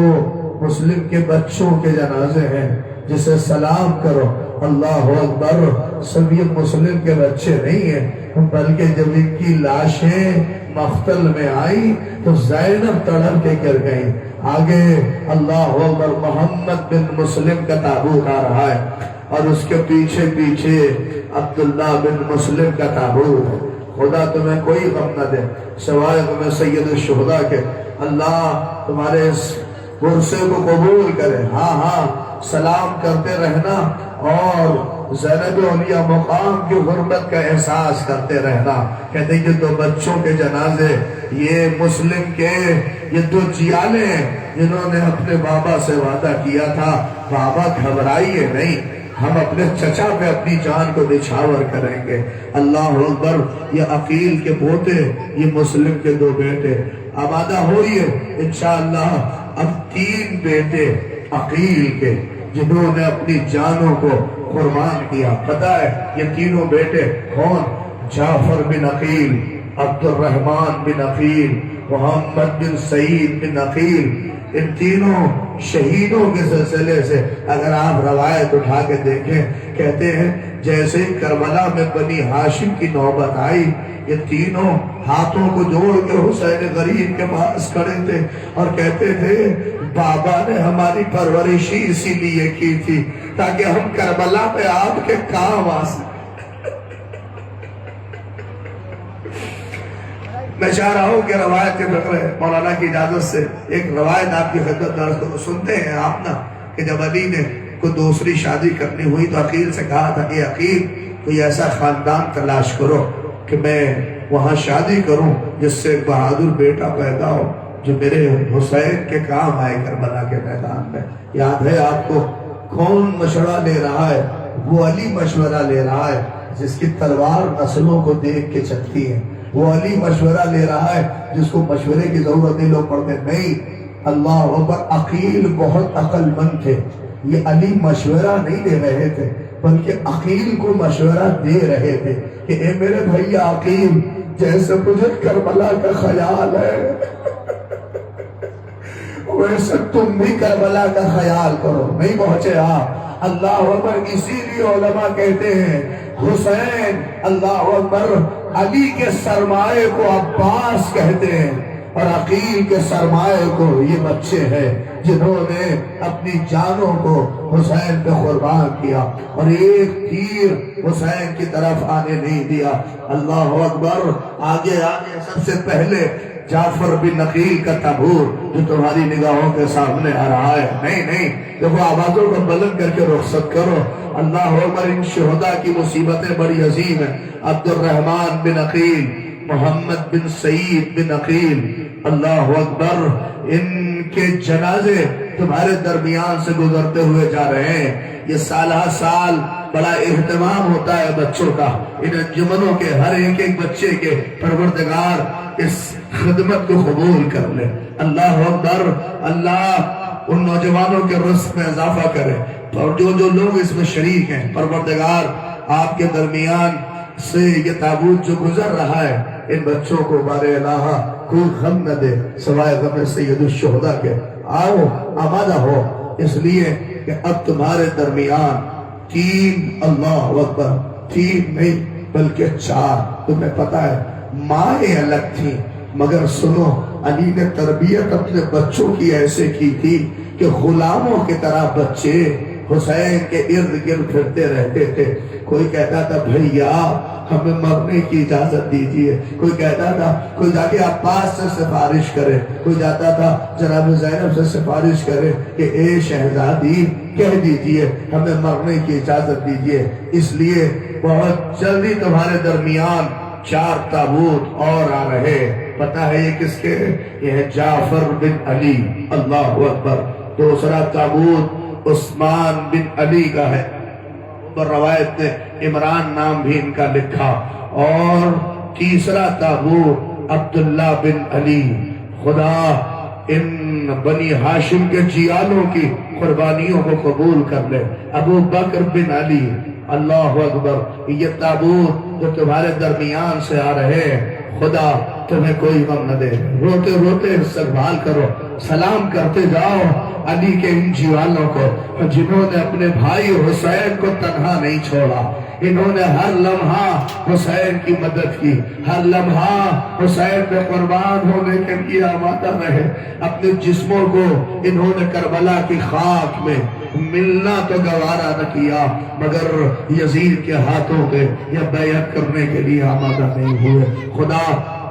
[SPEAKER 4] مسلم کے بچوں کے جنازے ہیں. جسے سلام کرو اللہ اکبر. سب یہ مسلم کے بچے نہیں ہیں، بلکہ جب ان کی لاشیں مقتل میں آئی تو زینب تڑپ کے گر گئی. آگے اللہ اکبر محمد بن مسلم کا تابوت آ رہا ہے اور اس کے پیچھے پیچھے عبداللہ بن مسلم کا تابوت. خدا تمہیں کوئی غم نہ دے سوائے تمہیں سید الشہداء کے۔ اللہ تمہارے اس عرصے کو قبول کرے۔ ہاں سلام کرتے رہنا اور زینب اولیاء مقام کی غربت کا احساس کرتے رہنا۔ کہتے ہیں یہ 2 بچوں کے جنازے، یہ مسلم کے یہ 2 جیالے ہیں جنہوں نے اپنے بابا سے وعدہ کیا تھا بابا گھبرائیے نہیں، ہم اپنے چچا پہ اپنی جان کو نچھاور کریں گے۔ اللہ اکبر۔ یہ عقیل کے پوتے، یہ مسلم کے 2 بیٹے آبادہ ہوئیے انشاءاللہ۔ اب 3 بیٹے عقیل کے جنہوں نے اپنی جانوں کو قربان کیا۔ پتہ ہے یہ تینوں بیٹے کون؟ جعفر بن عقیل، عبد الرحمن بن عقیل، محمد بن سعید بن عقیل۔ ان تینوں شہیدوں کے سلسلے سے اگر آپ روایت اٹھا کے دیکھیں، کہتے ہیں جیسے کربلا میں بنی ہاشم کی نوبت آئی، یہ تینوں ہاتھوں کو جوڑ کے حسین غریب کے پاس کھڑے تھے اور کہتے تھے بابا نے ہماری پرورش ہی اسی لیے کی تھی تاکہ ہم کربلا پہ آپ کے کام آ سکیں۔ میں چاہ رہا ہوں کہ روایت کے بقرے مولانا کی اجازت سے ایک روایت آپ کی خدمت میں سنتے ہیں آپ نا، کہ جب علی نے کوئی دوسری شادی کرنی ہوئی تو عقیل سے کہا تھا کہ عقیل کوئی ایسا خاندان تلاش کرو کہ میں وہاں شادی کروں جس سے ایک بہادر بیٹا پیدا ہو جو میرے حسین کے کام آئے کربلا کے میدان میں۔ یاد ہے آپ کو کون مشورہ لے رہا ہے؟ وہ علی مشورہ لے رہا ہے جس کی تلوار نسلوں کو دیکھ کے چلتی ہے۔ وہ علی مشورہ لے رہا ہے جس کو مشورے کی ضرورت نہیں، لوگ پڑھتے نہیں۔ اللہ اکبر۔ عقیل بہت عقل مند تھے، یہ علی مشورہ نہیں دے رہے تھے بلکہ عقیل کو مشورہ دے رہے تھے کہ اے میرے بھیا عقیل، جیسے مجھے کربلا کا خیال ہے ویسے تم بھی کربلا کا خیال کرو۔ نہیں پہنچے آپ؟ اللہ اکبر۔ اسی لیے علماء کہتے ہیں حسین اللہ اکبر علی کے سرمائے کو عباس کہتے ہیں اور عقیل کے سرمائے کو یہ بچے ہیں جنہوں نے اپنی جانوں کو حسین پہ قربان کیا اور ایک تیر حسین کی طرف آنے نہیں دیا۔ اللہ اکبر۔ آگے سب سے پہلے جعفر بن عقیل کا تابور جو تمہاری نگاہوں کے سامنے آ رہا ہے۔ نہیں دیکھو آوازوں کو بلند کر کے رخصت کرو۔ اللہ اکبر۔ ان شہداء کی مصیبتیں بڑی عظیم ہیں۔ عبد الرحمن بن عقیل، محمد بن سعید بن عقیل، اللہ اکبر، ان کے جنازے تمہارے درمیان سے گزرتے ہوئے جا رہے ہیں۔ یہ سالہ سال بڑا اہتمام ہوتا ہے بچوں کا، ان انجمنوں کے ہر ایک بچے کے پروردگار اس خدمت کو قبول کر لے۔ اللہ اکبر۔ اللہ ان نوجوانوں کے رزق میں اضافہ کرے اور جو لوگ اس میں شریک ہیں پروردگار آپ کے درمیان سے یہ تابوت جو گزر رہا ہے ان بچوں کو بار الہ کوئی غم نہ دے سوائے غم سید الشہداء کے۔ آؤ آمادہ ہو، اس لیے کہ اب تمہارے درمیان 3 اللہ اکبر 3 نہیں بلکہ 4۔ تمہیں پتا ہے مائیں الگ تھیں مگر سنو علی نے تربیت اپنے بچوں کی ایسے کی تھی کہ غلاموں کی طرح بچے حسین کے ارد گرد پھرتے رہتے تھے۔ کوئی کہتا تھا بھیا ہمیں مرنے کی اجازت دیجیے، کوئی کہتا تھا کوئی جا کے عباس سے سفارش کرے، کوئی جاتا تھا جناب زینب سے سفارش کرے کہ اے شہزادی کہہ دیجیے ہمیں مرنے کی اجازت دیجیے۔ اس لیے بہت جلدی تمہارے درمیان 4 تابوت اور آ رہے۔ پتہ ہے یہ کس کے؟ یہ ہے جعفر بن علی، اللہ اکبر۔ دوسرا تابوت عثمان بن علی کا ہے، روایت نے عمران نام بھی ان کا لکھا۔ اور تیسرا تابوت عبداللہ بن علی۔ خدا ان بنی ہاشم کے جیالوں کی قربانیوں کو قبول کر لے۔ ابو بکر بن علی، اللہ اکبر۔ یہ تابوت جو تمہارے درمیان سے آ رہے ہیں خدا تمہیں کوئی غم نہ دے، روتے روتے استقبال کرو، سلام کرتے جاؤ علی کے ان جیوانوں کو جنہوں نے اپنے بھائی حسین کو تنہا نہیں چھوڑا، انہوں نے ہر لمحہ حسین کی مدد کی، ہر لمحہ حسین میں قربان ہونے کے لیے آمادہ رہے، اپنے جسموں کو انہوں نے کربلا کی خاک میں ملنا تو گوارا نہ کیا مگر یزید کے ہاتھوں پہ یا بیعت کرنے کے لیے آمادہ نہیں ہوئے۔ خدا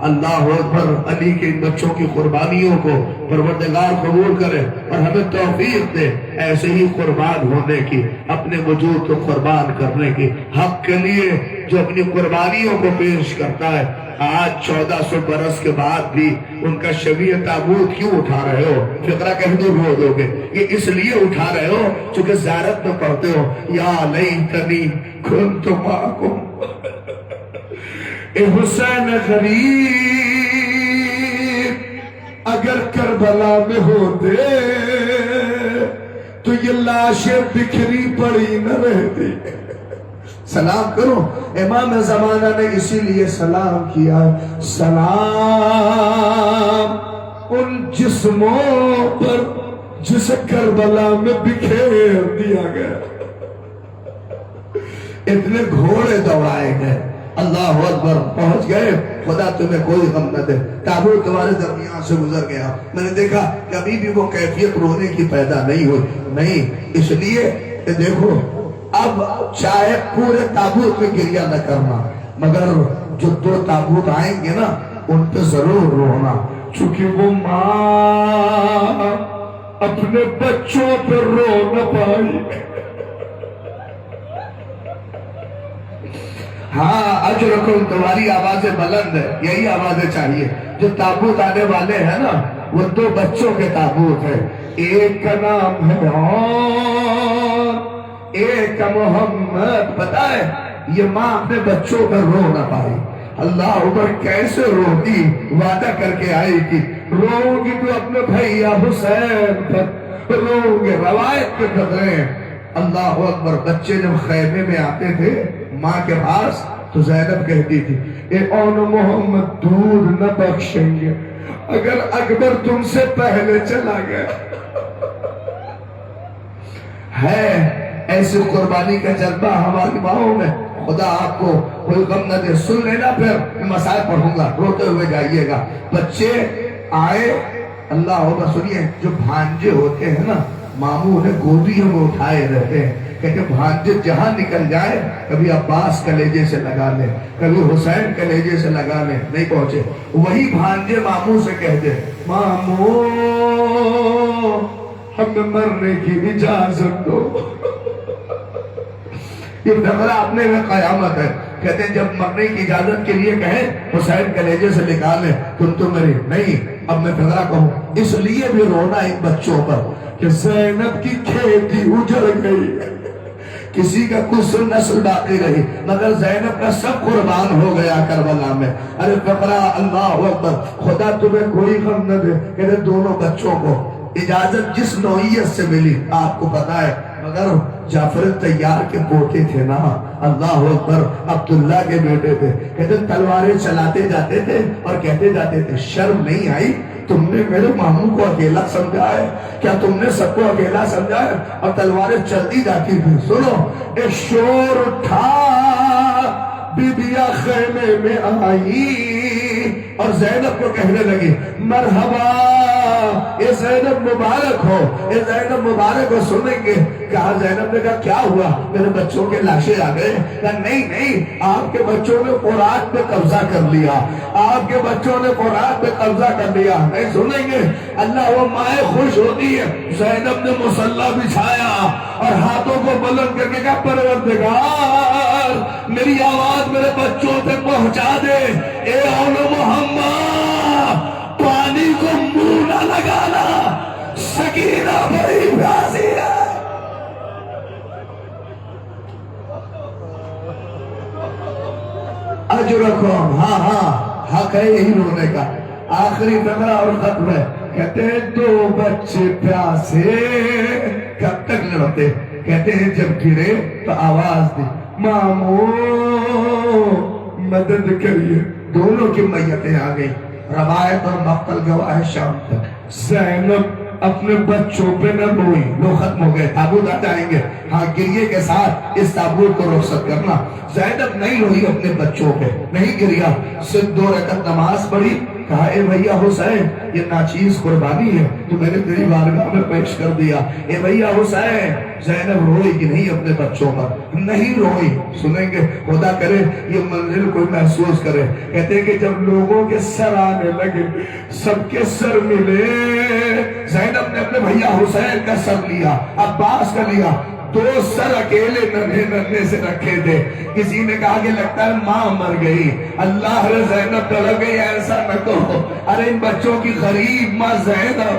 [SPEAKER 4] اللہ اکبر علی کے ان بچوں کی قربانیوں کو پروردگار قبول کرے اور ہمیں توفیق دے ایسے ہی قربان ہونے کی، اپنے وجود کو قربان کرنے کی، حق کے لیے جو اپنی قربانیوں کو پیش کرتا ہے۔ آج 1400 برس کے بعد بھی ان کا شبیہ تابوت کیوں اٹھا رہے ہو؟ فقرہ کہہ دو رو دو گے، یہ اس لیے اٹھا رہے ہو چونکہ زیارت میں پڑھتے ہو یا لیتنی کنت معکم، اے حسین غریب اگر کربلا میں ہوتے تو یہ لاشیں بکھری پڑی نہ رہتی۔ سلام کرو، امام زمانہ نے اسی لیے سلام کیا، سلام ان جسموں پر جسے کربلا میں بکھیر دیا گیا، اتنے گھوڑے دوڑائے گئے، اللہ اکبر، پہنچ گئے، خدا تمہیں کوئی غم نہ دے۔ تابوت تمہارے درمیان سے گزر گیا، میں نے دیکھا کہ ابھی بھی وہ کیفیت رونے کی پیدا نہیں ہوئی، نہیں، اس لیے کہ دیکھو اب چاہے پورے تابوت میں گریہ نہ کرنا مگر جو 2 تابوت آئیں گے نا ان پہ ضرور رونا، چونکہ وہ ماں اپنے بچوں پہ رو نہ پائی۔ ہاں اجرکم، تمہاری آوازیں بلند ہے، یہی آوازیں چاہیے۔ جو تابوت آنے والے ہیں نا وہ 2 بچوں کے تابوت ہیں، ایک کا نام ہے اور ایک کا محمد۔ پتہ ہے یہ ماں اپنے بچوں پر رو نہ پائی، اللہ اکبر، کیسے روتی، وعدہ کر کے آئی تھی رو گی تو اپنے بھیا حسین پر رو گے، روایت کے قدرے ہیں۔ اللہ اکبر، بچے جب خیمے میں آتے تھے ماں کے پاس تو زینب کہتی تھی اے اون محمد دودھ نہ بخشیں گے اگر اکبر تم سے پہلے چلا گیا۔ ہے ایسی قربانی کا جذبہ ہماری ماؤں میں، خدا آپ کو کوئی غم نہ دے۔ سن لینا، پھر میں مسائل پڑھوں گا، روتے ہوئے جائیے گا۔ بچے آئے، اللہ ہوگا، سنیے، جو بھانجے ہوتے ہیں نا ماموں انہیں گودیوں میں اٹھائے رہتے ہیں، کہتے بھانجے جہاں نکل جائے کبھی عباس کلیجے سے لگا لے، کبھی حسین کلیجے سے لگا لے، نہیں پہنچے، وہی بھانجے ماموں سے کہتے ماموں ہمیں مرنے کی اجازت دو۔ یہ فقرہ اپنے میں قیامت ہے، کہتے ہیں جب مرنے کی اجازت کے لیے کہیں حسین کلیجے سے نکالے تم تو میری نہیں۔ اب میں فقرہ کہوں، اس لیے بھی رونا ان بچوں پر کہ زینب کی کھیتی اجڑ گئی، کسی کا کچھ نسل باقی رہی مگر زینب کا سب قربان ہو گیا کربلا میں۔ ارے فقرہ، اللہ اکبر، خدا تمہیں کوئی غم نہ دے۔ کہتے دونوں بچوں کو اجازت جس نوعیت سے ملی آپ کو پتا ہے، مگر جعفر تیار کے پوتے تھے نا، اللہ اکبر، عبداللہ کے بیٹے تھے، کہتے تلواریں چلاتے جاتے تھے اور کہتے جاتے تھے شرم نہیں آئی تم نے میرے ماموں کو اکیلا سمجھا ہے؟ کیا تم نے سب کو اکیلا سمجھا ہے؟ اور تلواریں چلتی جاتی تھی۔ سنو، ایک شور اٹھا، بی بیا خیمے میں آئی اور زینب کو کہنے لگی مرحبا، اے زینب مبارک ہو، اے زینب مبارک ہو۔ سنیں گے کہا، زینب نے کہا کیا ہوا؟ میرے بچوں کے لاشیں آ گئے؟ کہا نہیں نہیں، آپ کے بچوں نے فرات پہ قبضہ کر لیا، آپ کے بچوں نے فرات پہ قبضہ کر لیا۔ نہیں سنیں گے، اللہ وہ مائیں خوش ہوتی ہے۔ زینب نے مصلی بچھایا اور ہاتھوں کو بلند کر کے کہا پروردگار میری آواز میرے بچوں تک پہنچا دے، اے اول محمد پانی کو منہ نہ لگانا، سکینہ بڑی پیاسی ہے۔ اجرکم، ہاں ہاں، حق ہے یہی رونے کا۔ آخری فقرہ اور ختم ہے، کہتے ہیں 2 بچے پیاسے کب تک لڑتے؟ کہتے ہیں جب گرے تو آواز دی ماموں مدد کریے، دونوں کی میتیں آ گئی۔ روایت اور مقتل گواہ ہے شام تک زینب اپنے بچوں پہ نہ روئی، لو ختم ہو گئے، تابوت آ جائیں گے، ہاں گریے کے ساتھ اس تابوت کو رخصت کرنا۔ زینب نہیں روئی اپنے بچوں پہ، نہیں گریا، صرف 2 رکعت نماز پڑھی، کہا اے بھیا حسین یہ ناچیز قربانی ہے تو میں نے تیری بارگاہ میں پیش کر دیا۔ اے بھیا حسین، زینب روئی کہ نہیں اپنے بچوں پر؟ نہیں روئی۔ سنیں گے، خدا کرے یہ منزل کوئی محسوس کرے، کہتے ہیں کہ جب لوگوں کے سر آنے لگے، سب کے سر ملے، زینب نے اپنے بھیا حسین کا سر لیا، عباس کا لیا، 2 سر اکیلے ننھے ننھے سے رکھے تھے۔ کسی نے کہا کہ لگتا ہے ماں مر گئی، اللہ رے زینب ڈر گئی، ایسا نہ کہو، ارے ان بچوں کی غریب ماں زینب،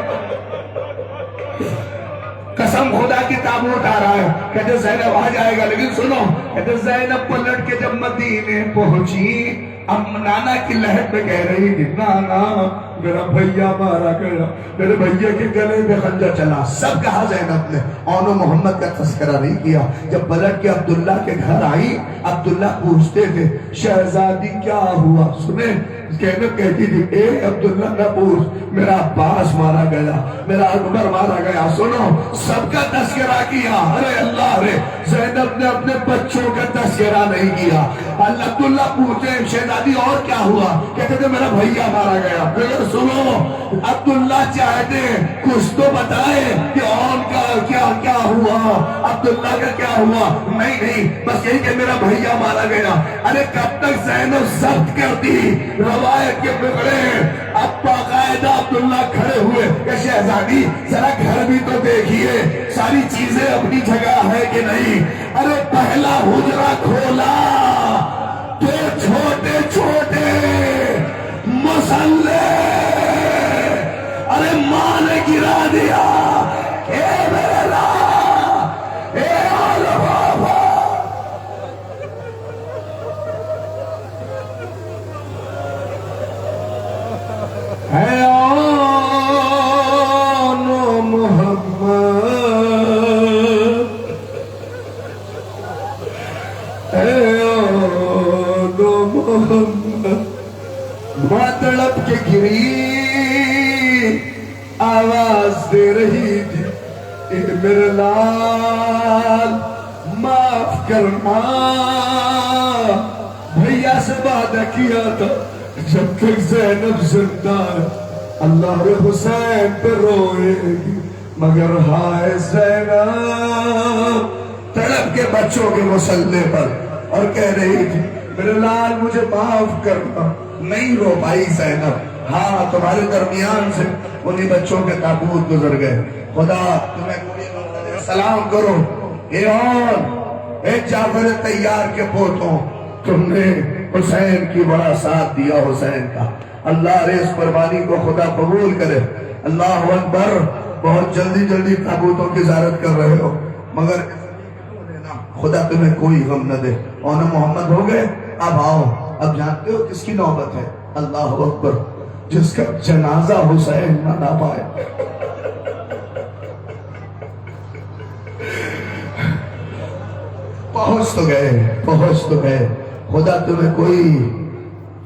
[SPEAKER 4] قسم خدا کی تابوت آ رہا ہے، کہتے زینب آ جائے گا، لیکن سنو، کہتے زینب پلٹ کے جب مدینے پہنچی، اب نانا کی لہر پہ کہہ رہی تھی، نانا میرا بھیا مارا گیا، میرے بھیا کے گلے میں خنجر چلا، سب کہا زینب نے، اون و محمد کا تذکرہ نہیں کیا۔ جب پلٹ کے عبداللہ کے گھر آئی، عبداللہ پوچھتے تھے شہزادی کیا ہوا؟ سنیں، زینب کہتی تھی اے عبداللہ نہ پوچھ، میرا عباس مارا گیا، میرا اکبر مارا گیا۔ سنو، سب کا تذکرہ کیا، ارے اللہ رے، زینب نے اپنے بچوں کا تذکرہ نہیں کیا۔ عبداللہ پوچھے شہزادی اور کیا ہوا؟ کہتے تھے میرا بھیا مارا گیا۔ پھر سنو، عبداللہ چاہتے کچھ تو بتائے کہ اور کیا ہوا، عبداللہ کا کیا ہوا؟ نہیں، بس یہی کہ میرا بھیا مارا گیا۔ ارے کب تک زینب ضبط کرتی روایت کے بگڑے؟ اب باقاعدہ عبداللہ کھڑے ہوئے کہ شہزادی ذرا گھر بھی تو دیکھیے، ساری چیزیں اپنی جگہ ہے کہ نہیں؟ ارے پہلا حجرہ کھولا تو چھوٹے چھوٹے مسلح ارے ماں نے گرا دیا، اے میرے اللہ، اے آل بابا، اے آن محمد، اے آن محمد، ماں تڑپ کے گری آواز دے رہی تھی اے میرے لال معاف کرنا، بھیا سے وعدہ کیا تھا جب تک زینب زندہ ہے اللہ رے حسین پہ روئے گی، مگر ہائے زینب تڑپ کے بچوں کے مسلح پر اور کہہ رہی تھی میرے لال مجھے معاف کرنا۔ نہیں رو پائی زینب، ہاں تمہارے درمیان سے انہی بچوں کے تابوت گزر گئے۔ خدا تمہیں سلام کرو، اے اور اے جعفر طیار کے پوتوں، تم نے حسین کی بڑا ساتھ دیا، حسین کا اللہ رے اس قربانی کو خدا قبول کرے۔ اللہ اکبر، بہت جلدی تابوتوں کی زیارت کر رہے ہو، مگر خدا تمہیں کوئی غم نہ دے۔ اور محمد ہو گئے، اب آؤ، اب جانتے ہو کس کی نوبت ہے؟ اللہ اکبر، جس کا جنازہ حسین نہ پائے۔ پہنچ تو گئے، خدا تمہیں کوئی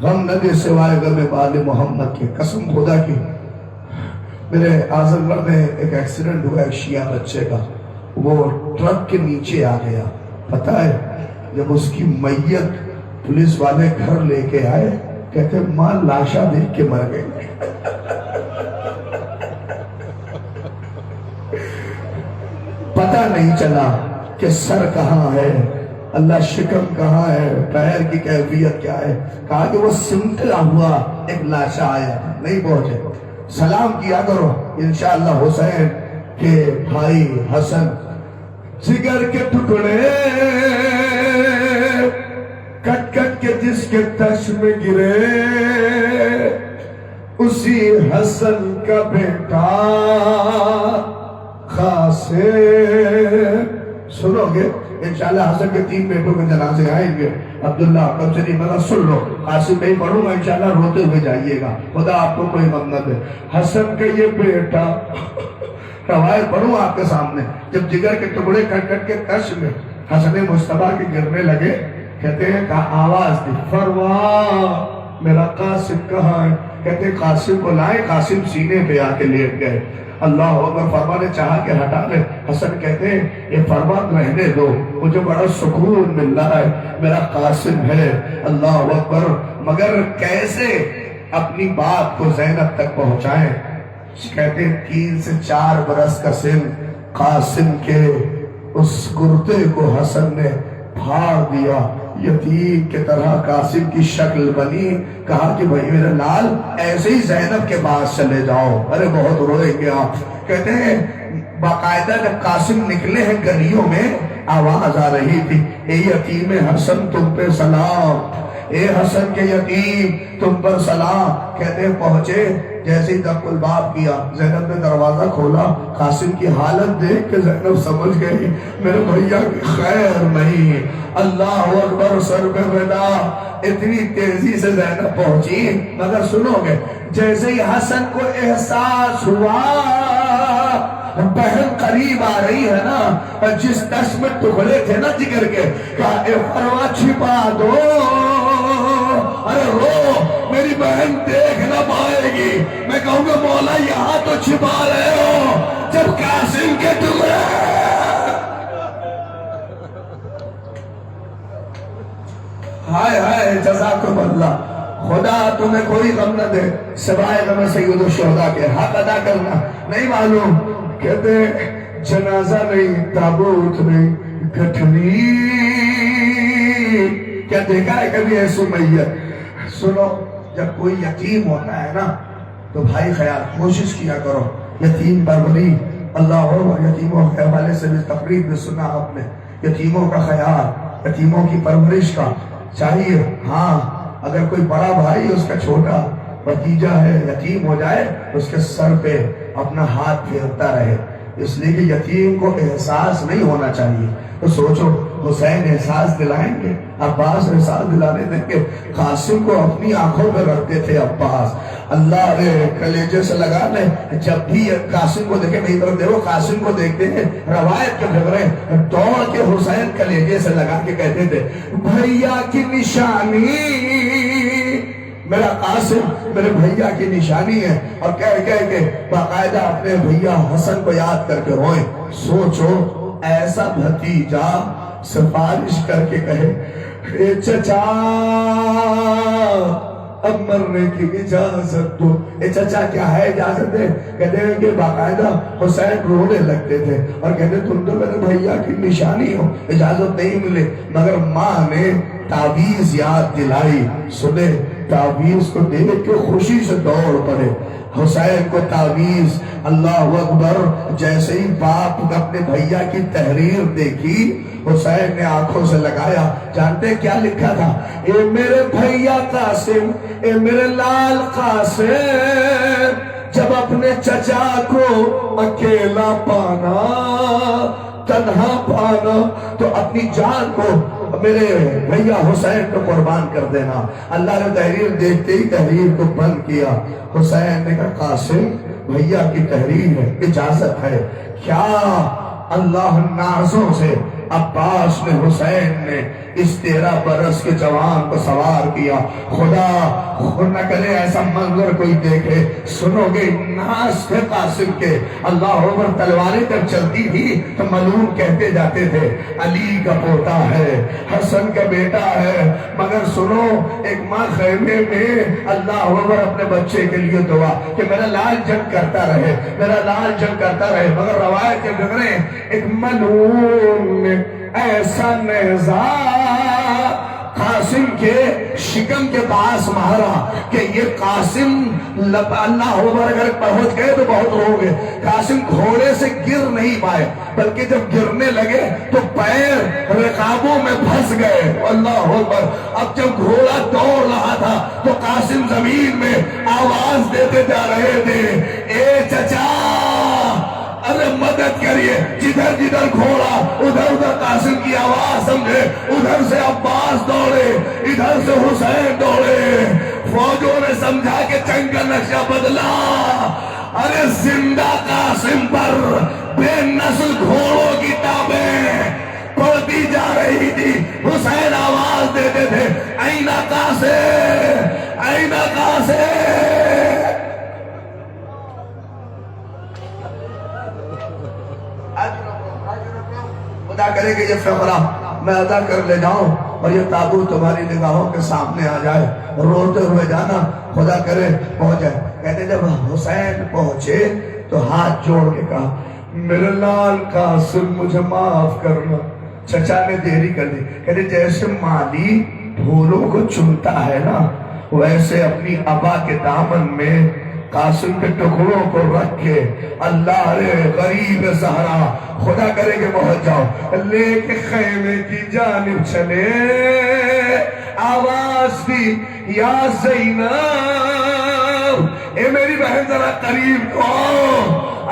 [SPEAKER 4] غم نہ دے سوائے غم بال محمد کی، قسم خدا کی۔ میرے اعظم گڑھ میں ایک ایکسیڈنٹ ہوا ایک شیعہ بچے کا، وہ ٹرک کے نیچے آ گیا، پتہ ہے جب اس کی میت پولیس والے گھر لے کے آئے، کہتے ماں لاشا دیکھ کے مر گئی۔ پتہ نہیں چلا کہ سر کہاں ہے، اللہ شکم کہاں ہے، پیر کی کیفیت کیا ہے۔ کہا کہ وہ سمٹا ہوا ایک لاشا آیا، نہیں پہنچے۔ سلام کیا کرو، انشاءاللہ حسین کے بھائی حسن جگر کے ٹکڑے کٹ کے جس کے تش میں گرے، اسی حسن کا بیٹا خاصے۔ سنو گے انشاءاللہ حسن کے 3 بیٹوں کے جنازے آئیں گے، عبداللہ کب سے نہیں مگر سن لو، قاسم میں ہی پڑھوں گا انشاءاللہ، روتے ہوئے جائیے گا، خدا آپ کو کوئی مقصد ہے۔ حسن کا یہ بیٹا، روایت پڑھوں آپ کے سامنے، جب جگر کے ٹکڑے کٹ کے تش میں حسن مصطفیٰ کے گرنے لگے، کہتے ہیں کہ آواز دی، فروا میرا قاسم کہاں ہے؟ کہتے قاسم کو لائے، قاسم سینے پہ آ کے لیٹ گئے. اللہ اکبر. فرما نے چاہا کہ ہٹا لے. حسن کہتے ہیں یہ فرمان رہنے دو، مجھے بڑا سکون مل رہا ہے، میرا قاسم ہے. اللہ اکبر. مگر کیسے اپنی بات کو زینب تک پہنچائیں؟ کہتے ہیں 3 سے 4 برس کا سن قاسم کے اس کرتے کو حسن نے پھاڑ دیا. یتیم کی طرح قاسم کی شکل بنی. کہا کہ بھائی میرے لال ایسے ہی زینب کے پاس چلے جاؤ. ارے بہت روئے گے آپ. کہتے ہیں باقاعدہ جب قاسم نکلے ہیں گلیوں میں آواز آ رہی تھی، اے یتیم حسن تم پہ سلام، اے حسن کے یتیم تم پر سلام. کہتے ہیں پہنچے، جیسے ہی دق الباب کیا، زینب نے دروازہ کھولا. قاسم کی حالت دیکھ کے زینب سمجھ گئی میرے بھیا کی خیر نہیں. اللہ اکبر. سر پہ بیٹا اتنی تیزی سے زینب پہنچی. مگر سنو گے، جیسے ہی حسن کو احساس ہوا بہن قریب آ رہی ہے نا، جس دس میں ٹکڑے تھے نا جگر کے، کہا اے فروا چھپا دو. ارے رو، میری بہن دیکھ نہ پائے گی. میں کہوں گا مولا یہاں تو چھپا رہے ہو جب قاسم کے ٹکڑے. ہائے ہائے جزاکم اللہ. خدا تمہیں کوئی غم نہ دے سوائے غم سید الشہداء کے. حق ادا کرنا نہیں معلوم. کہتے جنازہ نہیں، تابوت نہیں، گٹھلی. کیا دیکھا ہے کبھی ایسو میت؟ سنو، جب کوئی یتیم ہوتا ہے نا تو بھائی خیال کوشش کیا کرو یتیم پروری. اللہ ہو یتیموں کے حوالے سے بھی تقریب میں سنا آپ نے، یتیموں کا خیال، یتیموں کی پرورش کا چاہیے. ہاں اگر کوئی بڑا بھائی اس کا چھوٹا بھتیجا ہے یتیم ہو جائے، اس کے سر پہ اپنا ہاتھ پھیرتا رہے، اس لیے کہ یتیم کو احساس نہیں ہونا چاہیے. تو سوچو حسین احساس دلائیں گے، عباس احساس دلانے دیں گے. قاسم کو اپنی آنکھوں پہ رکھتے تھے عباس. اللہ نے کلیجے سے لگا لے. جب بھی قاسم کو دیکھے، میری طرف دیکھو، قاسم کو دیکھتے ہیں روایت کے خبریں دوڑ کے حسین کلیجے سے لگا کے کہتے تھے بھیا کی نشانی، میرا قاسم میرے بھیا کی نشانی ہے. اور کہہ کے باقاعدہ اپنے بھیا حسن کو یاد کر کے روئے. سوچو ایسا بھتیجا سفارش کر کے کہے اے چچا اب مرنے کی اجازت دو. اے چچا کیا ہے اجازت دے؟ کہتے ہیں کہ باقاعدہ حسین رونے لگتے تھے اور کہتے تم تو میرے بھیا کی نشانی ہو، اجازت نہیں ملے. مگر ماں نے تعویذ یاد دلائی. سنے تعویذ کو دیکھ کے خوشی سے دوڑ پڑے. حسین کو تعویذ. اللہ اکبر. جیسے ہی باپ نے اپنے بھیا کی تحریر دیکھی، حسین نے آنکھوں سے لگایا. جانتے کیا لکھا تھا؟ اے میرے بھیا قاسم، اے میرے لال قاسم، جب اپنے چچا کو اکیلا پانا، تنہا پانا، تو اپنی جان کو میرے بھیا حسین کو قربان کر دینا. اللہ نے تحریر دیکھتے ہی تحریر کو بند کیا. حسین نے کہا قاسم بھیا کی تحریر ہے، اجازت ہے. کیا اللہ نازوں سے عباس نے حسین نے اس 13 برس کے جوان کو سوار کیا. خدا نہ کرے ایسا منظر کوئی دیکھے. سنو گے ناز تھے قاسم کے. اللہ عمر تلواریں جب چلتی تھی تو ملعون کہتے جاتے تھے علی کا پوتا ہے، حسن کا بیٹا ہے. مگر سنو ایک ماں خیمے میں اللہ عمر اپنے بچے کے لیے دعا کہ میرا لال جنگ کرتا رہے، میرا لال جنگ کرتا رہے. مگر روایت کے بغیر ایک ملعون ایسا نیزہ قاسم کے شکم کے پاس مارا کہ یہ قاسم اللہ عمر اگر پہنچ گئے تو بہت رو گے. قاسم گھوڑے سے گر نہیں پائے، بلکہ جب گرنے لگے تو پیر رکابوں میں پھنس گئے. اللہ عمر. اب جب گھوڑا دوڑ رہا تھا تو قاسم زمین میں آواز دیتے جا رہے تھے اے چچا ارے مدد کریے. جدھر جدھر گھوڑا ادھر ادھر قاسم کی آواز سمجھے. ادھر سے عباس دوڑے، ادھر سے حسین دوڑے. فوجوں نے سمجھا کہ جنگ کا نقشہ بدلا. ارے زندہ قاسم پر بے نسل گھوڑوں کی ٹابیں پڑتی جا رہی تھی. حسین آواز دیتے تھے اینا قاسم اینا قاسم. خدا کرے کہ یہ فقرہ میں ادا کر لے جاؤں اور یہ تابوت تمہاری نگاہوں کے سامنے آ جائے. روتے ہوئے جانا, خدا کرے پہنچ جائے. کہتے جب حسین پہنچے تو ہاتھ جوڑ کے کہا میرے لال قاسم مجھے معاف کرنا. چچا نے دیری کر دی. کہتے جیسے مالی پھولوں کو چنتا ہے نا, ویسے اپنی ابا کے دامن میں قاسم کے ٹکڑوں کو رکھ کے اللہ رے غریب زہرا خدا کرے کہ پہنچ جاؤ, لے کے خیمے کی جانب چلے. آواز دی یا زینب, اے میری بہن ذرا قریب کو.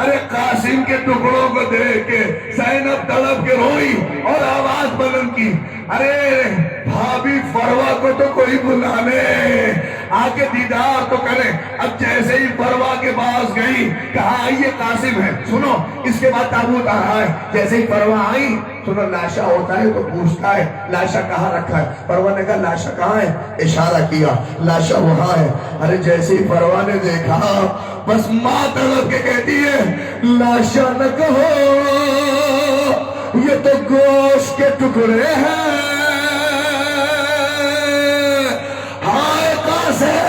[SPEAKER 4] ارے قاسم کے ٹکڑوں کو دیکھ کے زینب تڑپ کے روئی اور آواز بلند کی, ارے بھابی فروا کو تو کوئی بلا لے, آ کے دیدار تو کرے. اب جیسے ہی فروا کے پاس گئی کہا یہ قاسم ہے, سنو اس کے بعد تابوت آ رہا ہے. جیسے ہی فروا آئی, سنو لاشا ہوتا ہے تو پوچھتا ہے لاشا کہاں رکھا ہے. فروا نے کہا لاشا کہاں ہے, اشارہ کیا لاشا وہاں ہے. ارے جیسے ہی فروا نے دیکھا بس ماں تڑپ کے کہتی ہے لاشا نہ کہو, یہ تو گوشت کے ٹکڑے ہیں. ہائے قاسم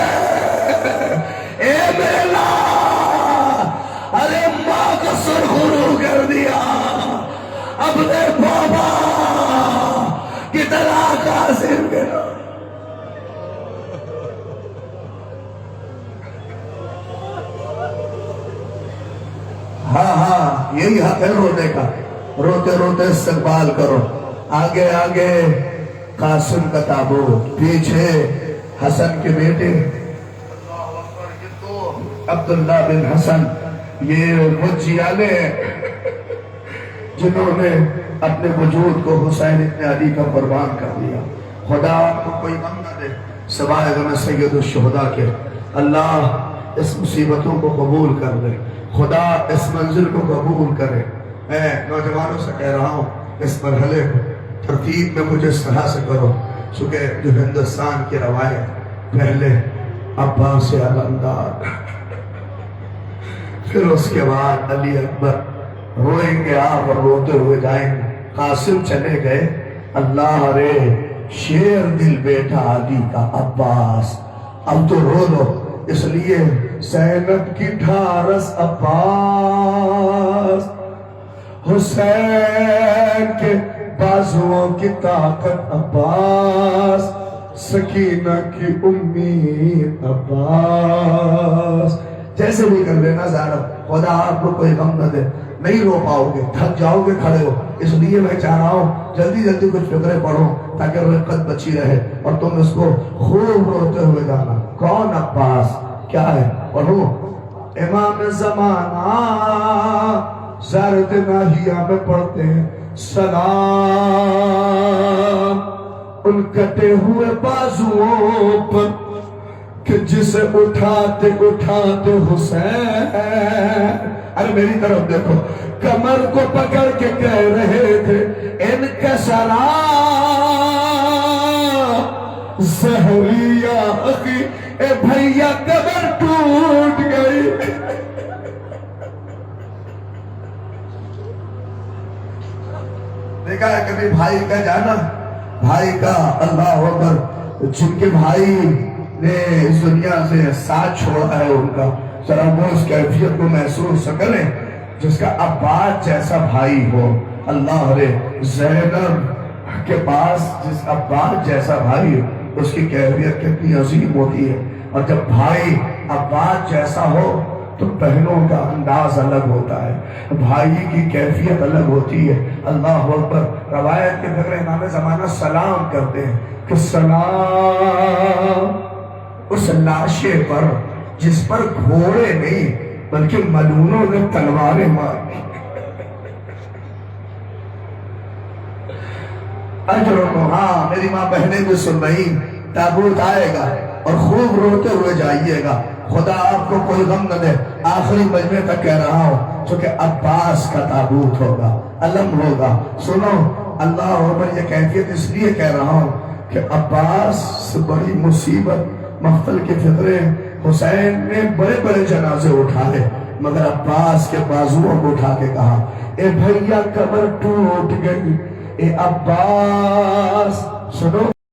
[SPEAKER 4] اے میلا, ارے ماں کو سرخرو کر دیا اپنے بابا کی طرح قاسم کے نام. ہاں یہی حق ہے رونے کا. روتے روتے استقبال کرو. آگے آگے قاسم کا تابوت, پیچھے حسن کے بیٹے عبداللہ بن حسن, یہ وہ جیالے جنہوں نے اپنے وجود کو حسین ابن علی کا قربان کر دیا. خدا آپ کو کوئی غم نہ دے سوائے غم سید الشہداء کے. اللہ اس مصیبتوں کو قبول کر دے, خدا اس منزل کو قبول کرے. میں نوجوانوں سے کہہ رہا ہوں اس مرحلے کو ترتیب میں مجھے اس طرح سے کرو چونکہ جو ہندوستان کی روایت پہلے عباس علمدار, پھر اس کے بعد علی اکبر, روئیں گے آپ اور روتے ہوئے جائیں گے. قاسم چلے گئے, اللہ رے شیر دل بیٹا علی کا عباس, اب تو رو لو. اس لیے زینب کی ڈھارس عباس, حسین کے بازوؤں کی طاقت عباس, سکینہ کی امید عباس. جیسے بھی کر لینا زینب, خدا آپ کو کوئی غم نہ دے. نہیں رو پاؤ گے, تھک جاؤ گے کھڑے ہو, اس لیے میں چاہ رہا ہوں جلدی جلدی کچھ فکریں پڑھو تاکہ رقت بچی رہے اور تم اس کو خوب روتے ہوئے جانا. کون عباس, کیا ہے پڑھو. امام زمانہ زرد ناہیہ میں پڑھتے ہیں سلام ان کٹے ہوئے بازوؤں پر کہ جسے اٹھاتے اٹھاتے حسین, ارے میری طرف دیکھو, کمر کو پکڑ کے کہہ رہے تھے ان کا سلام زہریہ اخی, اے بھیا کمر ٹوٹ گئی. دیکھا ہے کبھی بھائی کا جانا, بھائی کا اللہ اکبر, جن کے بھائی نے اس دنیا سے ساتھ چھوڑا ہے ان کا ذرا وہ اس کیفیت کو محسوس کریں جس کا عباس جیسا بھائی ہو. اللہ رے زینب کے پاس جس عباس جیسا بھائی ہو اس کی کیفیت کتنی عظیم ہوتی ہے. اور جب بھائی عباس جیسا ہو تو بہنوں کا انداز الگ ہوتا ہے, بھائی کی کیفیت الگ ہوتی ہے. اللہ اکبر. روایت کے بغیر امام زمانہ سلام کرتے ہیں کہ سلام اس لاشے پر جس پر گھوڑے نہیں بلکہ ملونوں نے تلواریں ماری. اجر کو ہاں میری ماں بہنیں بھی سن رہی, تابوت آئے گا اور خوب روتے ہوئے جائیے گا. خدا آپ کو کوئی غم نہ دے. آخری مجمع تک کہہ رہا ہوں چونکہ عباس کا تابوت ہوگا, علم ہوگا. سنو اللہ اکبر, یہ کیفیت اس لیے کہہ رہا ہوں کہ عباس سے بڑی مصیبت مقتل کے فطرے حسین نے بڑے بڑے جنازے اٹھائے، مگر عباس کے بازوؤں کو اٹھا کے کہا اے بھیا کمر ٹوٹ گئی، اے عباس سنو